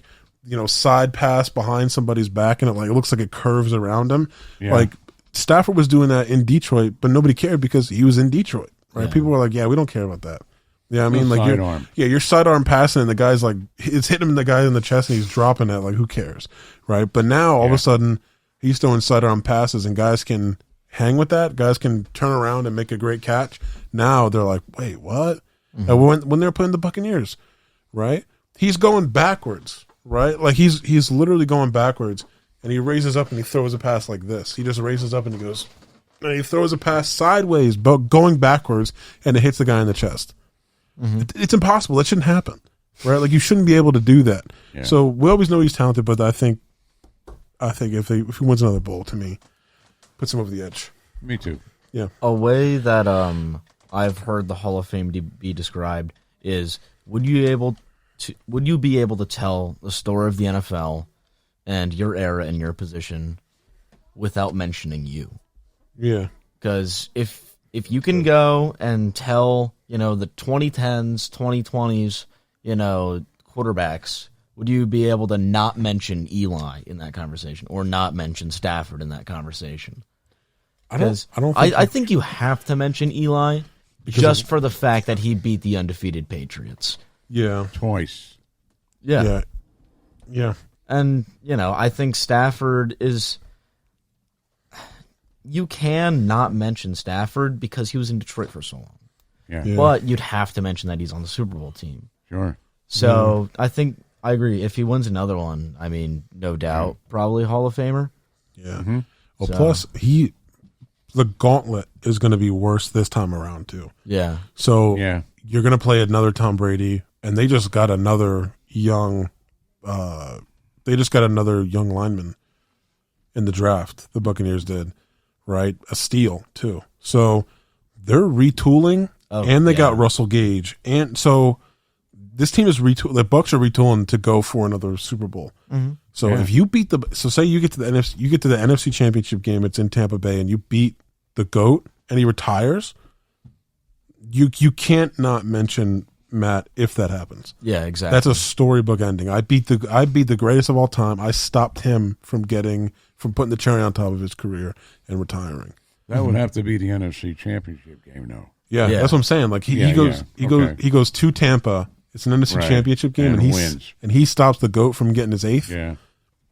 side pass behind somebody's back and it looks like it curves around him. Yeah. Stafford was doing that in Detroit, but nobody cared because he was in Detroit, right? People were like, "Yeah, we don't care about that." Yeah, I mean, you're sidearm passing, and the guy's it's hitting him the guy in the chest, and he's dropping it. Who cares, right? But now all of a sudden, he's throwing sidearm passes, and guys can hang with that. Guys can turn around and make a great catch. Now they're like, "Wait, what?" And when they're playing the Buccaneers, right? He's going backwards, right? He's literally going backwards, and he raises up and he throws a pass like this. He just raises up and he goes, and he throws a pass sideways, but going backwards, and it hits the guy in the chest. It's impossible. That shouldn't happen, right? You shouldn't be able to do that. Yeah. So we always know he's talented, but I think if he wins another bowl, to me, puts him over the edge. Me too. Yeah. A way that I've heard the Hall of Fame be described is: would you be able to tell the story of the NFL and your era and your position without mentioning you? Yeah. Because if you can go and tell, the 2010s, 2020s, quarterbacks, would you be able to not mention Eli in that conversation or not mention Stafford in that conversation? I think you have to mention Eli just for the fact that he beat the undefeated Patriots. Yeah. Twice. Yeah. Yeah. And, I think Stafford is... You can not mention Stafford because he was in Detroit for so long. Yeah. But you'd have to mention that he's on the Super Bowl team. Sure. So I think I agree. If he wins another one, I mean, no doubt, probably Hall of Famer. Yeah. Well, plus the gauntlet is going to be worse this time around too. Yeah. So you're going to play another Tom Brady, and they just got another young lineman in the draft. The Buccaneers did. Right, a steal too. So they're retooling, and they got Russell Gage, and so this team is retooling. The Bucs are retooling to go for another Super Bowl. So if you beat say you get to the NFC Championship game, it's in Tampa Bay, and you beat the GOAT, and he retires. You can't not mention Matt if that happens. Yeah, exactly. That's a storybook ending. I beat the greatest of all time. I stopped him from putting the cherry on top of his career and retiring. That would have to be the NFC Championship game, though. Yeah, that's what I'm saying. He goes to Tampa. It's an NFC Championship game, and he wins. And he stops the GOAT from getting his 8th. Yeah.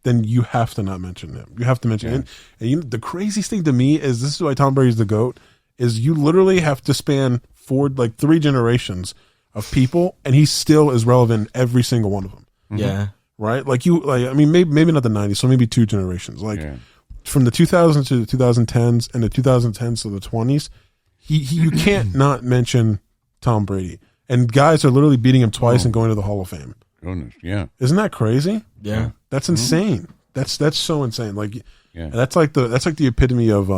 Then you have to not mention him. You have to mention him. And the craziest thing to me is this is why Tom Brady's the GOAT. Is you literally have to span 3 generations of people, and he still is relevant in every single one of them. Yeah. Right? Maybe not the 90s, so maybe 2 generations. From the 2000s to the 2010s and the 2010s to the 20s, you can't not mention Tom Brady. And guys are literally beating him twice and going to the Hall of Fame. goodness, yeah. Isn't that crazy? Yeah. That's insane. That's so insane. Like, Yeah. that's like the epitome of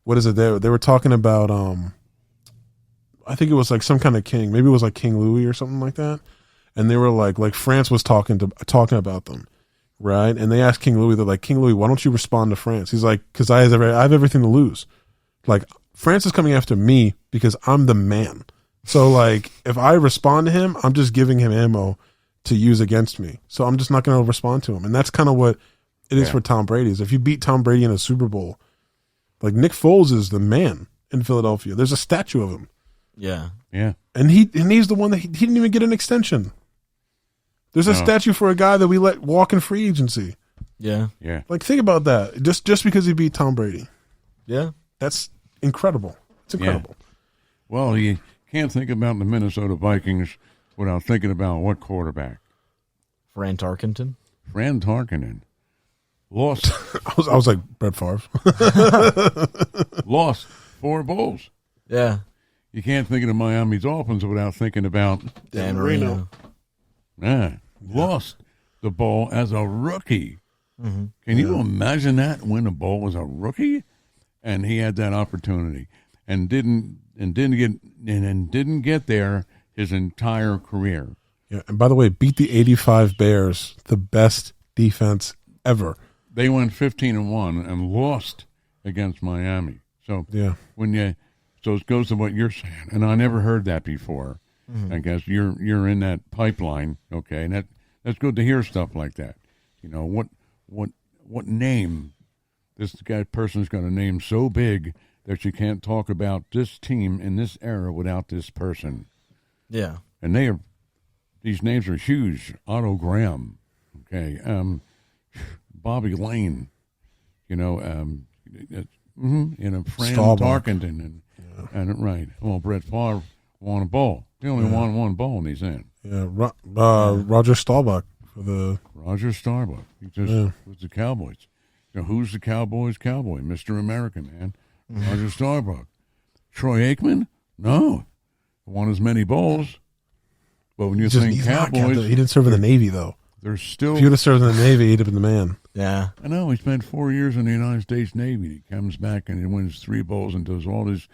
what is it? They were talking about I think it was like some kind of king. Maybe it was like King Louis or something like that. And they were like France was talking about them, right? And they asked King Louis, they're like, King Louis, why don't you respond to France? He's like, because I have everything to lose. Like, France is coming after me because I'm the man. So like, if I respond to him, I'm just giving him ammo to use against me. So I'm just not going to respond to him. And that's kind of what it is for Tom Brady. Is if you beat Tom Brady in a Super Bowl, like Nick Foles is the man in Philadelphia. There's a statue of him. Yeah. Yeah. And he's the one that he didn't even get an extension. There's a statue for a guy that we let walk in free agency. Yeah. Yeah. Like, think about that. Just because he beat Tom Brady. Yeah. That's incredible. It's incredible. Yeah. Well, you can't think about the Minnesota Vikings without thinking about what quarterback? Fran Tarkenton. Fran Tarkenton. Lost. I was like, Brett Favre. Lost 4 bowls. Yeah. You can't think of the Miami Dolphins without thinking about Dan Marino. Lost the bowl as a rookie. Mm-hmm. Can you imagine that, win a bowl as a rookie? And he had that opportunity and didn't get there his entire career. Yeah, and by the way, beat the 85 Bears, the best defense ever. They went 15-1 and lost against Miami. So so it goes to what you're saying, and I never heard that before. Mm-hmm. I guess you're in that pipeline, okay, and that's good to hear stuff like that. You know, what name this person's got a name so big that you can't talk about this team in this era without this person. Yeah. And these names are huge. Otto Graham, okay, Bobby Lane, you know, Fran Tarkenton, and right. Well, Brett Favre won a bowl. He only won one bowl, and he's in. Yeah, Roger Staubach for the Roger Staubach. He just was the Cowboys. You know, who's the Cowboys' cowboy? Mr. American, man. Roger Staubach. Troy Aikman? No, won as many bowls. But when you think Cowboys, he didn't serve in the Navy though. There's still. If he would have served in the Navy, he'd have been the man. Yeah. I know. He spent 4 years in the United States Navy. He comes back and he wins 3 bowls and does all this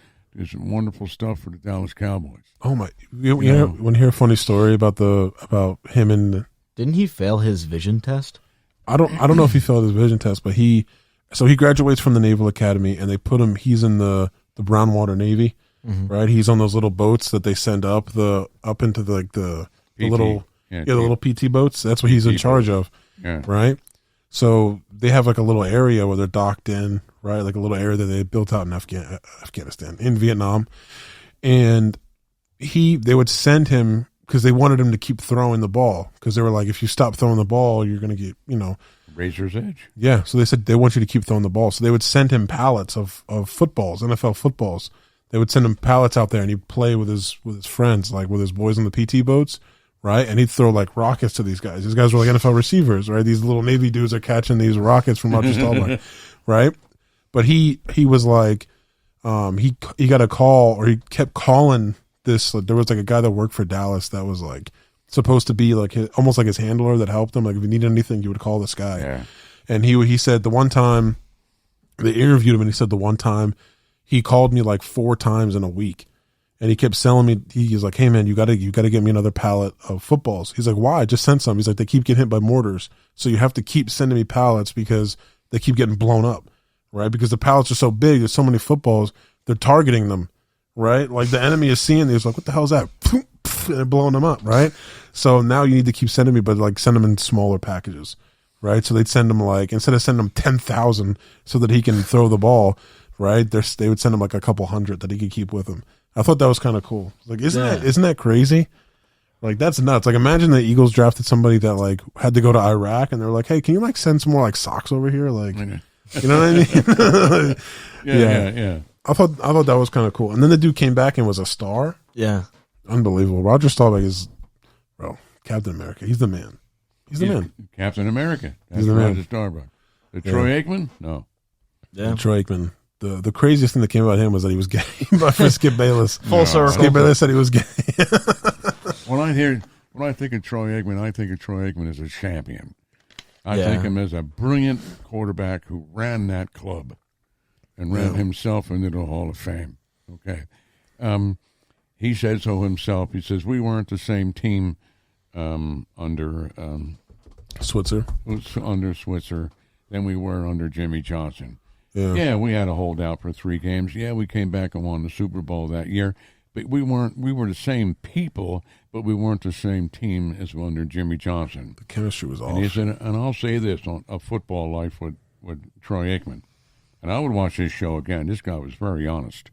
wonderful stuff for the Dallas Cowboys. Oh my! You want to hear a funny story about him and? Didn't he fail his vision test? I don't know if he failed his vision test, but he graduates from the Naval Academy and they put him. He's in the Brownwater Navy, right? He's on those little boats that they send up into the little the little PT boats. That's what he's in charge of, right? So they have like a little area where they're docked in, right? Like a little area that they built out in Afghanistan, in Vietnam. And they would send him because they wanted him to keep throwing the ball because they were like, if you stop throwing the ball, you're going to get, razor's edge. Yeah. So they said they want you to keep throwing the ball. So they would send him pallets of footballs, NFL footballs. They would send him pallets out there and he'd play with his friends, like with his boys on the PT boats. Right, and he'd throw like rockets to these guys. These guys were like NFL receivers, right? These little Navy dudes are catching these rockets from Roger Staubach, right? But he was like, he got a call, or he kept calling this. There was like a guy that worked for Dallas that was like supposed to be like almost like his handler that helped him. Like if he needed anything, you would call this guy. Yeah. And he said the one time they interviewed him, and he said the one time he called me like 4 times in a week. And he kept selling me. He's like, "Hey man, you gotta get me another pallet of footballs." He's like, "Why? I just sent some." He's like, "They keep getting hit by mortars, so you have to keep sending me pallets because they keep getting blown up, right? Because the pallets are so big, there's so many footballs, they're targeting them, right? Like the enemy is seeing these, like, what the hell is that? And they're blowing them up, right? So now you need to keep sending me, but like send them in smaller packages, right? So they'd send him like instead of sending him 10,000 so that he can throw the ball, right? They would send him like a couple hundred that he could keep with him. I thought that was kind of cool. Like, isn't that crazy? Like, that's nuts. Like, imagine the Eagles drafted somebody that like had to go to Iraq, and they're like, "Hey, can you like send some more like socks over here?" Like, you know what I mean? Yeah. I thought that was kind of cool. And then the dude came back and was a star. Yeah, unbelievable. Roger Staubach is, Captain America. He's the man. He's the man. Captain America. That's He's the Roger man. Staubach. Troy Aikman? No. Yeah. Troy Aikman. The craziest thing that came about him was that he was gay. By Skip Bayless. Full circle. Skip Bayless said he was gay. When I hear when I think of Troy Aikman as a champion. I Yeah. think him as a brilliant quarterback who ran that club and ran himself into the Hall of Fame. Okay. He said so himself. He says, we weren't the same team under Switzer. than we were under Jimmy Johnson. Yeah. We had a holdout for 3 games. Yeah, we came back and won the Super Bowl that year. But we were the same people, but we weren't the same team as under Jimmy Johnson. The chemistry was off. And he said, and I'll say this on A Football Life with Troy Aikman, and I would watch this show again. This guy was very honest.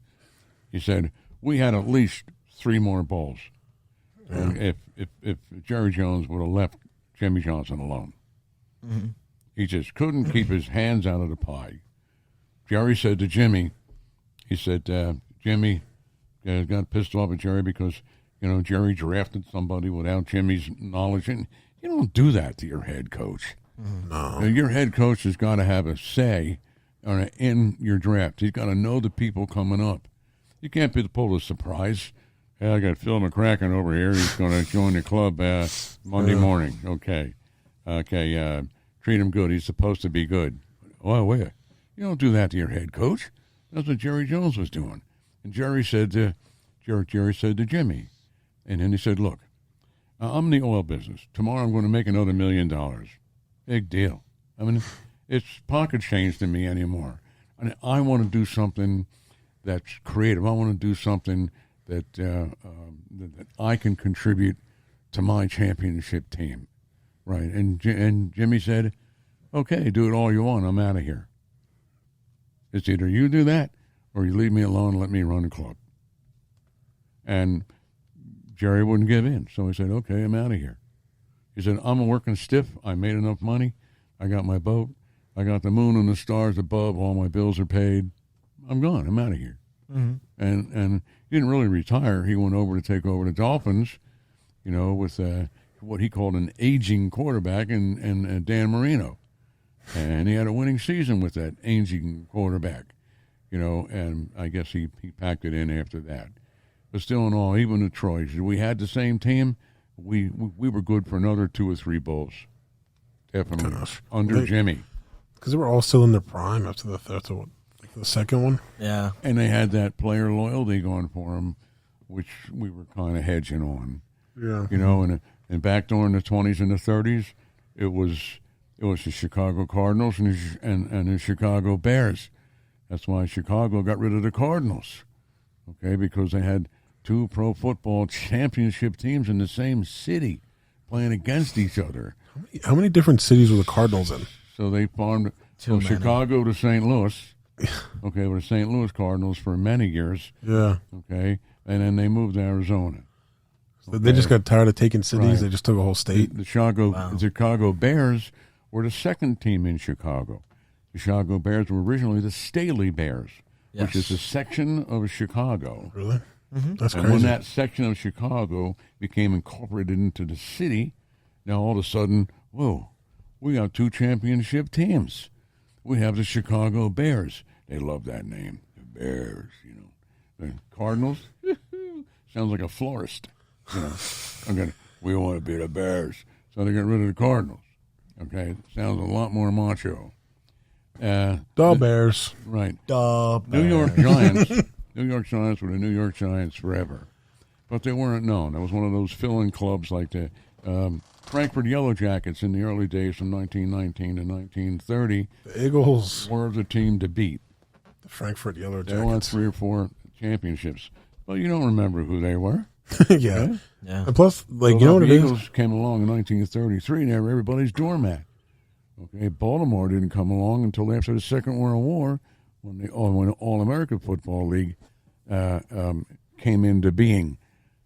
He said, we had at least 3 more balls. And if Jerry Jones would have left Jimmy Johnson alone. Mm-hmm. He just couldn't keep his hands out of the pie. Jerry said to Jimmy, he said, Jimmy got pissed off at Jerry because, Jerry drafted somebody without Jimmy's knowledge. And you don't do that to your head coach. No. Your head coach has got to have a say in your draft. He's got to know the people coming up. You can't be the pull of surprise. Hey, I got Phil McCracken over here. He's going to join the club Monday morning. Okay. Treat him good. He's supposed to be good. Oh, wait. You don't do that to your head coach. That's what Jerry Jones was doing. And Jerry said to Jimmy, and then he said, look, I'm in the oil business. Tomorrow I'm going to make another $1 million. Big deal. I mean, it's pocket change to me anymore. And I want to do something that's creative. I want to do something that that I can contribute to my championship team. Right. And Jimmy said, okay, do it all you want. I'm out of here. It's either you do that or you leave me alone and let me run the club. And Jerry wouldn't give in. So he said, okay, I'm out of here. He said, I'm working stiff. I made enough money. I got my boat. I got the moon and the stars above. All my bills are paid. I'm gone. I'm out of here. Mm-hmm. And he didn't really retire. He went over to take over the Dolphins, with what he called an aging quarterback and Dan Marino. And he had a winning season with that aging quarterback, and I guess he packed it in after that. But still in all, even the Troys, we had the same team. We were good for another 2 or 3 bowls. Definitely. Gosh. Under Jimmy. Because they were all still in their prime after the second one. Yeah. And they had that player loyalty going for them, which we were kind of hedging on. Yeah. And back during the 20s and the 30s, it was the Chicago Cardinals and the Chicago Bears. That's why Chicago got rid of the Cardinals, okay, because they had 2 pro football championship teams in the same city playing against each other. How many different cities were the Cardinals in? So they farmed from Chicago to St. Louis, okay, with the St. Louis Cardinals for many years, Yeah. okay, and then they moved to Arizona. Okay. They just got tired of taking cities. Right. They just took a whole state. The Chicago Bears were the second team in Chicago. The Chicago Bears were originally the Staley Bears, which is a section of Chicago. Really? Mm-hmm. That's and crazy. when that section of Chicago became incorporated into the city, now all of a sudden, whoa, we got 2 championship teams. We have the Chicago Bears. They love that name, the Bears, The Cardinals, sounds like a florist, we want to be the Bears. So they got rid of the Cardinals. Okay, sounds a lot more macho. The Bears. Right. Duh. New York Giants. New York Giants were the New York Giants forever. But they weren't known. That was one of those fill-in clubs like the Frankfurt Yellow Jackets in the early days from 1919 to 1930. The Iggles. Were the team to beat. The Frankfurt Yellow They won Jackets. 3 or 4 championships. Well, you don't remember who they were. Yeah. Yeah. And plus, you know what it is? Eagles came along in 1933, and they were everybody's doormat. Okay, Baltimore didn't come along until after the Second World War, when the All-American Football League came into being.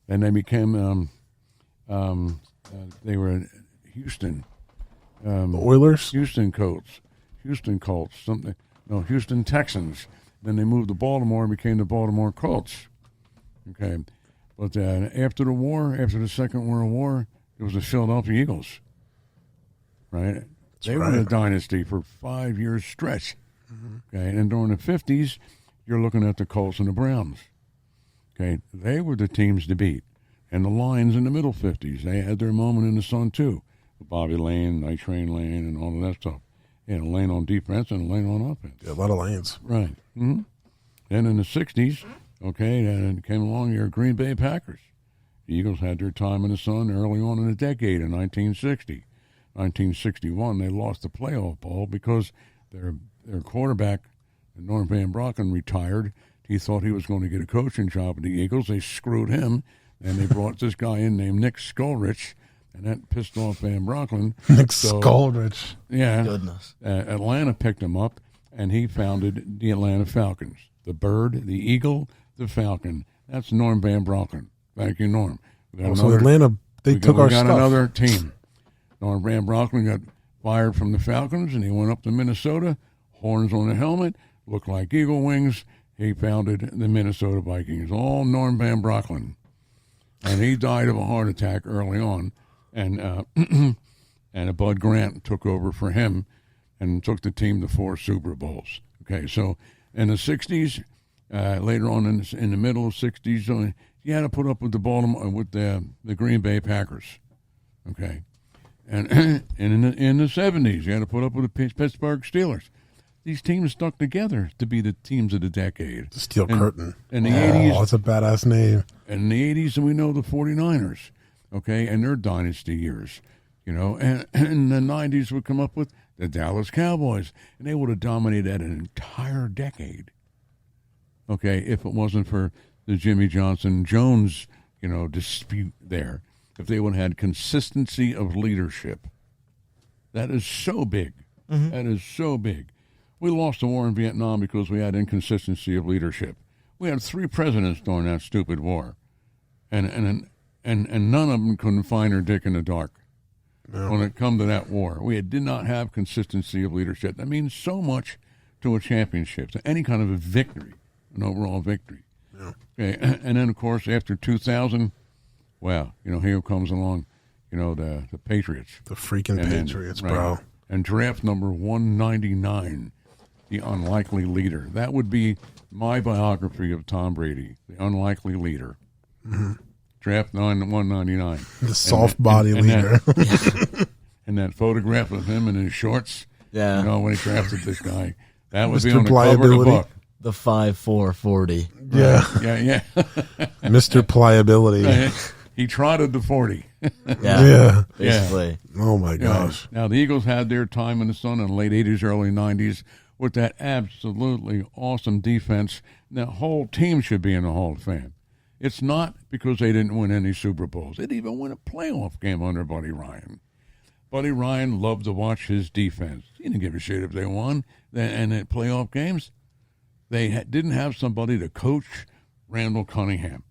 And they became, they were Houston. The Oilers? Houston Colts, Houston Texans. Then they moved to Baltimore and became the Baltimore Colts. Okay, but after the war, after the Second World War, it was the Philadelphia Eagles. Right, they were a dynasty for 5 years stretch. Mm-hmm. Okay, and during the 50s, you're looking at the Colts and the Browns. Okay, they were the teams to beat. And the Lions in the middle 50s, they had their moment in the sun too. Bobby Lane, Night Train Lane, and all of that stuff. They had a lane on defense and a lane on offense. Yeah, a lot of lanes. Right. Mm-hmm. Then in the 60s, okay, then came along your Green Bay Packers. The Eagles had their time in the sun early on in the decade in 1960. 1961, they lost the playoff ball because their quarterback, Norm Van Brocklin, retired. He thought he was going to get a coaching job at the Eagles. They screwed him, and they brought this guy in named Nick Skolrich, and that pissed off Van Brocklin. Nick Skolrich. Yeah. Goodness. Atlanta picked him up, and he founded the Atlanta Falcons. The bird, the eagle, the falcon. That's Norm Van Brocklin. Thank you, Norm. So Atlanta, they took our stuff. We got another team. Norm Van Brocklin got fired from the Falcons, and he went up to Minnesota. Horns on the helmet, looked like eagle wings. He founded the Minnesota Vikings. All Norm Van Brocklin. And he died of a heart attack early on. And and Bud Grant took over for him and took the team to 4 Super Bowls. Okay, so in the 60s, later on in the middle of 60s, you had to put up with the Green Bay Packers. Okay. And in the 70s, you had to put up with the Pittsburgh Steelers. These teams stuck together to be the teams of the decade. The Steel Curtain. In the 80s. That's a badass name. In the 80s, and we know the 49ers, okay, and their dynasty years. And in the 90s, we come up with the Dallas Cowboys, and they would have dominated an entire decade, okay, if it wasn't for the Jimmy Johnson-Jones, dispute there. If they would have had consistency of leadership. That is so big. Mm-hmm. That is so big. We lost the war in Vietnam because we had inconsistency of leadership. We had 3 presidents during that stupid war. And none of them couldn't find their dick in the dark. No. When it come to that war. We did not have consistency of leadership. That means so much to a championship, to any kind of a victory, an overall victory. Yeah. Okay. And then, of course, after 2000, well, here comes along, the Patriots. The freaking Patriots, right, bro. And draft number 199, the unlikely leader. That would be my biography of Tom Brady, the unlikely leader. Mm-hmm. Draft 199. The soft body leader. And that photograph of him in his shorts, when he drafted this guy, that would be Mr. on the cover of the book. The 5'4" 40. Yeah. Yeah. Mr. Pliability. He trotted the 40. Yeah. Basically. Oh, my gosh. Now, the Eagles had their time in the sun in the late 80s, early 90s with that absolutely awesome defense. The whole team should be in the Hall of Fame. It's not because they didn't win any Super Bowls. They didn't even win a playoff game under Buddy Ryan. Buddy Ryan loved to watch his defense. He didn't give a shit if they won. And at playoff games, they didn't have somebody to coach Randall Cunningham,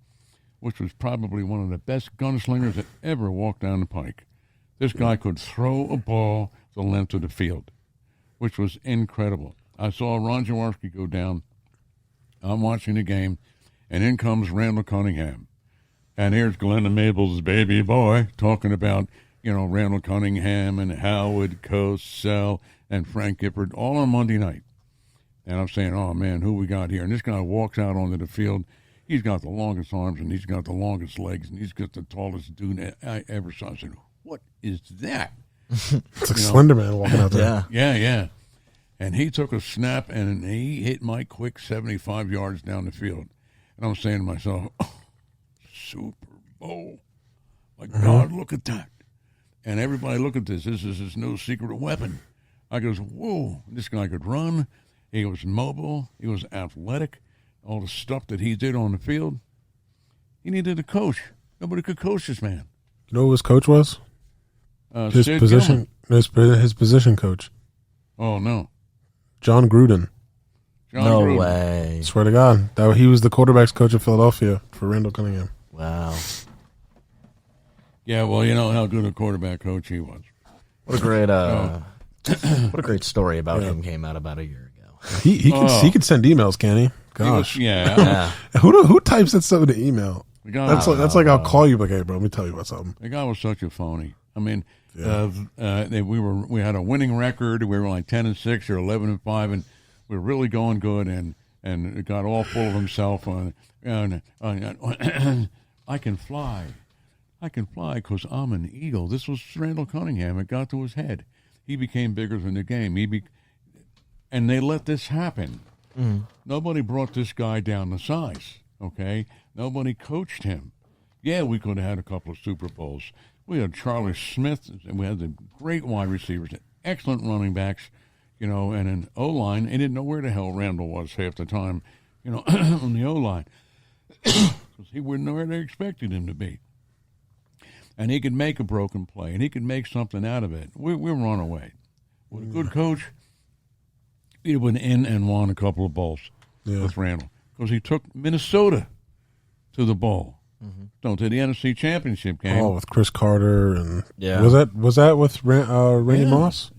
which was probably one of the best gunslingers that ever walked down the pike. This guy could throw a ball the length of the field, which was incredible. I saw Ron Jaworski go down. I'm watching the game, and in comes Randall Cunningham. And here's Glenda Mabel's baby boy talking about, Randall Cunningham and Howard Cosell and Frank Gifford all on Monday night. And I'm saying, oh, man, who we got here? And this guy walks out onto the field. He's got the longest arms, and he's got the longest legs, and he's got the tallest dude I ever saw. I said, what is that? It's like Slender Man walking out there. Yeah. And he took a snap, and he hit Mike Quick 75 yards down the field. And I'm saying to myself, oh, Super Bowl. My God, look at that. And everybody, look at this. This is his new secret weapon. I goes, whoa, this guy could run. He was mobile. He was athletic. All the stuff that he did on the field. He needed a coach. Nobody could coach this man. You know who his coach was? His position coach. Oh, no. John Gruden. No way. Swear to God. He was the quarterback's coach of Philadelphia for Randall Cunningham. Wow. Yeah, well, you know how good a quarterback coach he was. What a great story about him came out about a year ago. He could send emails, can he? Gosh. Yeah. Who types that stuff in the email? That's like I'll call you, like, hey, bro, let me tell you about something. The guy was such a phony. I mean, we had a winning record. We were like 10-6 or 11-5, and we were really going good. And it got all full of himself. And I can fly. I can fly because I'm an eagle. This was Randall Cunningham. It got to his head. He became bigger than the game. And they let this happen. Nobody brought this guy down to size, okay? Nobody coached him. Yeah, we could have had a couple of Super Bowls. We had Charlie Smith, and we had the great wide receivers, excellent running backs, and an O-line. They didn't know where the hell Randall was half the time, on the O-line. Because he wouldn't know where they expected him to be. And he could make a broken play, and he could make something out of it. We're on our way. With a good coach, he went in and won a couple of bowls with Randall. Because he took Minnesota to the bowl. To the NFC Championship game. Oh, with Chris Carter and was that with Randy Moss?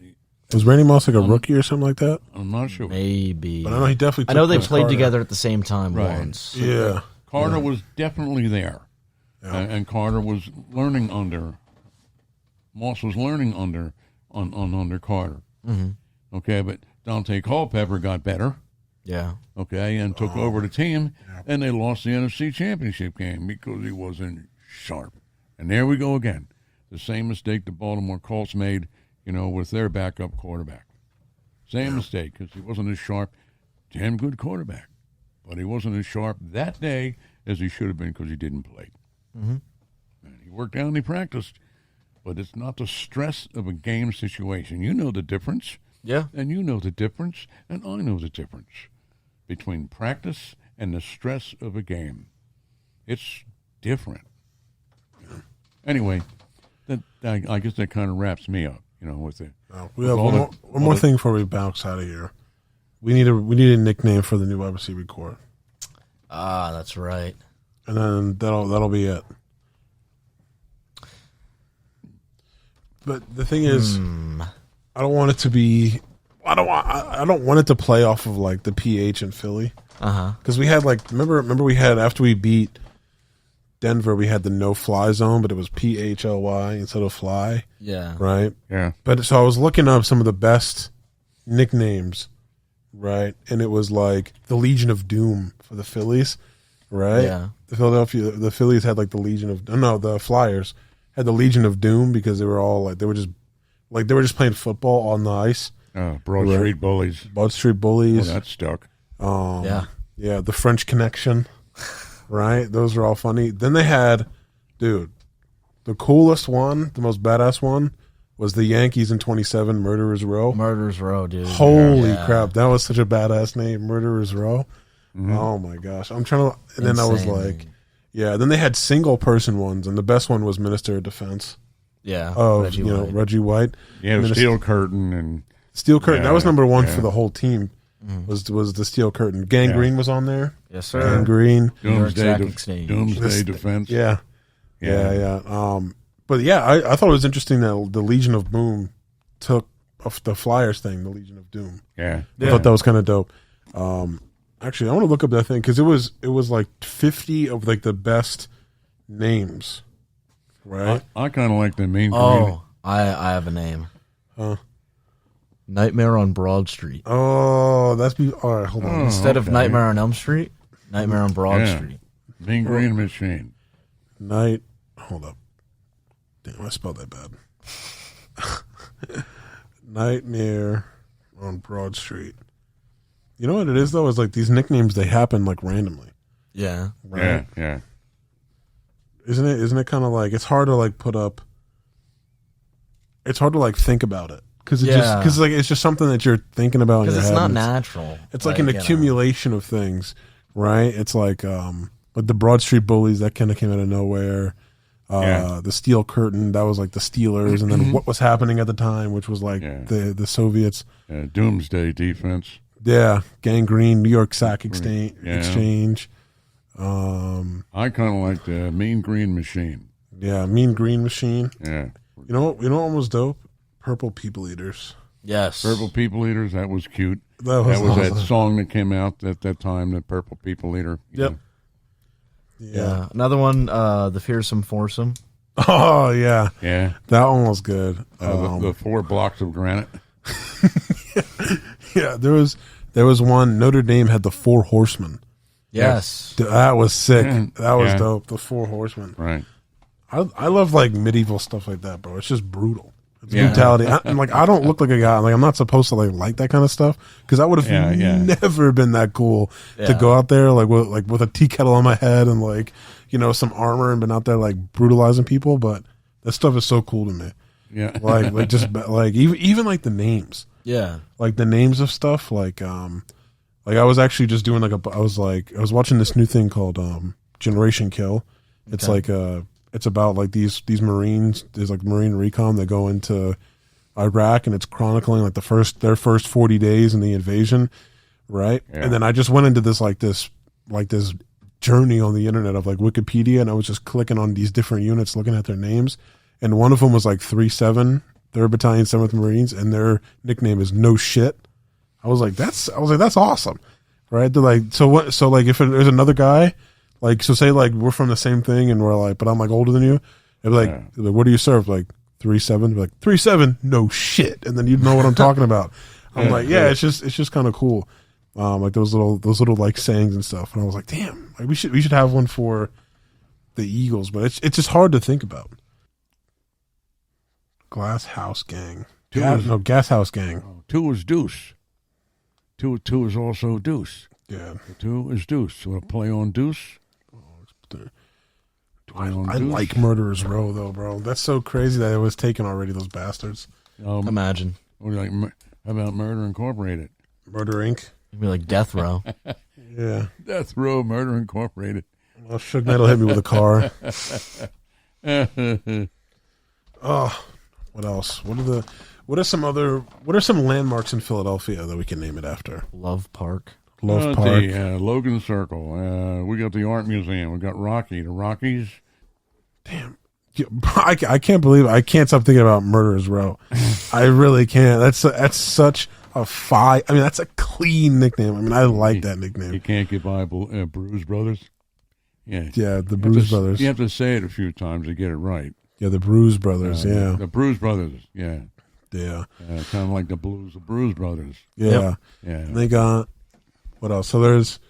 Was Randy Moss like a rookie or something like that? I'm not sure. Maybe. But I know he definitely. I know they Chris played Carter together at the same time once. Yeah, Carter was definitely there, and Carter was learning under. Moss was learning under Carter. Okay, but Dante Culpepper got better. Yeah. Okay, and took over the team, and they lost the NFC Championship game because he wasn't sharp. And there we go again. The same mistake the Baltimore Colts made, with their backup quarterback. Same mistake, because he wasn't as sharp. Damn good quarterback. But he wasn't as sharp that day as he should have been because he didn't play. And he worked out and he practiced. But it's not the stress of a game situation. You know the difference. Yeah. And you know the difference, and I know the difference between practice and the stress of a game. It's different. Anyway, I guess that kind of wraps me up, with it. we have one more thing before we bounce out of here. We need a nickname for the new wide receiver core. That's right. And then that'll be it. But the thing is, I don't want it to be. I don't want it to play off of like the PH in Philly. Because we had remember we had after we beat Denver, we had the no fly zone, but it was PHLY instead of fly. Yeah. Right. Yeah. But so I was looking up some of the best nicknames, right? And it was like the Legion of Doom for the Phillies, right? Yeah. The Phillies had like the Legion of the Flyers had the Legion of Doom because they were all they were just playing football on the ice. Broad Street Bullies. Broad Street Bullies. Oh, that stuck. Yeah, the French Connection, right? Those are all funny. Then they had, the coolest one, the most badass one, was the Yankees in 27, Murderers Row. Murderers Row, dude. Holy crap, that was such a badass name, Murderers Row. Oh my gosh, I'm trying to. And then I was like, then they had single person ones, and the best one was Minister of Defense. Yeah, Reggie White. Yeah, the Steel Curtain and. Steel Curtain. That was number one for the whole team. Was the Steel Curtain. Gangrene was on there. Yes, sir. Gangrene. Doomsday Defense. Yeah. But I thought it was interesting that the Legion of Boom took the Flyers thing, the Legion of Doom. Yeah. I thought that was kind of dope. Actually, I want to look up that thing because it was like 50 of like the best names. Right. I kind of like the Mean Green. Oh, I have a name. Nightmare on Broad Street. Oh, all right. Hold on. Instead of Nightmare on Elm Street, Nightmare on Broad Street. Mean Green Machine. Hold up. Damn, I spelled that bad. Nightmare on Broad Street. You know what it is though? Is like these nicknames, they happen like randomly. Yeah. Right? Yeah. Isn't it kind of like it's hard to like put up. It's hard to like think about it. Because it's just something that you're thinking about. Because it's not natural. It's like an accumulation of things, right? It's like the Broad Street Bullies that kind of came out of nowhere. The Steel Curtain, that was like the Steelers, and then what was happening at the time, which was like the Soviets. Doomsday Defense. Yeah, Gangrene, New York Sack Exchange. I kind of like the Mean Green Machine. Yeah, Mean Green Machine. Yeah. You know what was dope? Purple People Eaters. Yes. Purple People Eaters, that was cute. That was that song that came out at that time, the Purple People Eater. Yep. Yeah. Another one, the Fearsome Foursome. Oh, yeah. Yeah. That one was good. The 4 blocks of granite. Yeah, there was one, Notre Dame had the 4 Horsemen. Yes. That was sick. Yeah. That was dope, the 4 Horsemen. Right. I love like medieval stuff like that, bro. It's just brutal. It's Yeah. brutality. And like I don't look like a guy. Like I'm not supposed to like that kind of stuff because I would have never been that cool to go out there like with a tea kettle on my head and like some armor and been out there like brutalizing people. But that stuff is so cool to me. Yeah. Like just like even like the names. Yeah. Like the names of stuff. Like I was actually just doing I was watching this new thing called Generation Kill. It's it's about like these Marines. There's like Marine recon that go into Iraq, and it's chronicling like their first 40 days in the invasion, right? Yeah. And then I just went into this journey on the internet of like Wikipedia, and I was just clicking on these different units, looking at their names, and one of them was like 3-7, 3rd Battalion, 7th Marines, and their nickname is No Shit. I was like, that's awesome, right? They're like, so if there's another guy. Like, so say, like, we're from the same thing, and we're like, but I'm, like, older than you. They'd be like, what do you serve? Like, 3-7? Like, 3-7? No shit. And then you'd know what I'm talking about. I'm like, yeah, it's just kind of cool. Like, those little, like, sayings and stuff. And I was like, damn, like, we should have one for the Eagles. But it's just hard to think about. Glass House Gang. Gas House Gang. 2 is Deuce. 2 is also Deuce. Yeah. 2 is Deuce. So a play on Deuce. I like Murderer's Row though, bro. That's so crazy that it was taken already. Those bastards. Imagine. Or like, how about Murder Incorporated? Murder Inc. You'd be like Death Row. Yeah. Death Row, Murder Incorporated. Well, Suge Knight will hit me with a car. Oh, what else? What are some landmarks in Philadelphia that we can name it after? Love Park. Love Park. Logan Circle. We got the Art Museum. We got Rocky. The Rockies. Damn. I can't believe I can't stop thinking about Murderer's Row. I really can't. That's such a I mean, that's a clean nickname. I mean, I like that nickname. You can't get by Bruise Brothers. Yeah. Yeah, the Bruise Brothers. You have to say it a few times to get it right. Yeah, the Bruise Brothers. Yeah. The Bruise Brothers. Yeah. Yeah. Kind of like the Blues, the Bruise Brothers. Yeah. Yep. Yeah. And they got what else? So there's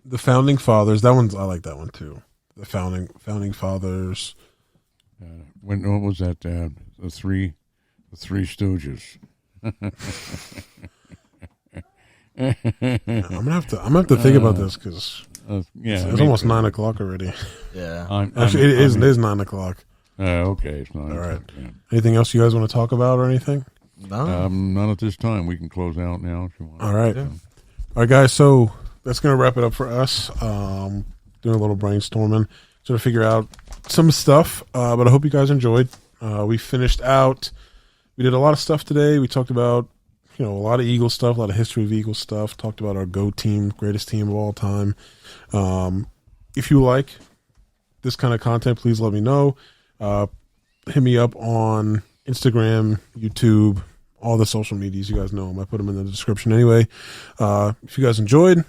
the Founding Fathers. I like that one too. The Founding Fathers. What was that? The Three Stooges. I'm gonna have to think about this because it's almost 9 o'clock already. Yeah. Actually, it is 9 o'clock. Okay, it's not. All right. Yeah. Anything else you guys want to talk about or anything? No. Not at this time. We can close out now if you want. All right. Yeah. All right, guys. So that's going to wrap it up for us. Doing a little brainstorming, sort of figure out some stuff. But I hope you guys enjoyed. We finished out. We did a lot of stuff today. We talked about, a lot of Eagles stuff, a lot of history of Eagles stuff. Talked about our GOAT team, greatest team of all time. If you like this kind of content, please let me know. Hit me up on Instagram, YouTube, all the social medias. You guys know them. I put them in the description anyway. If you guys enjoyed,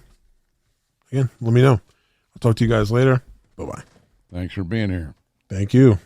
again, let me know. I'll talk to you guys later. Bye-bye. Thanks for being here. Thank you.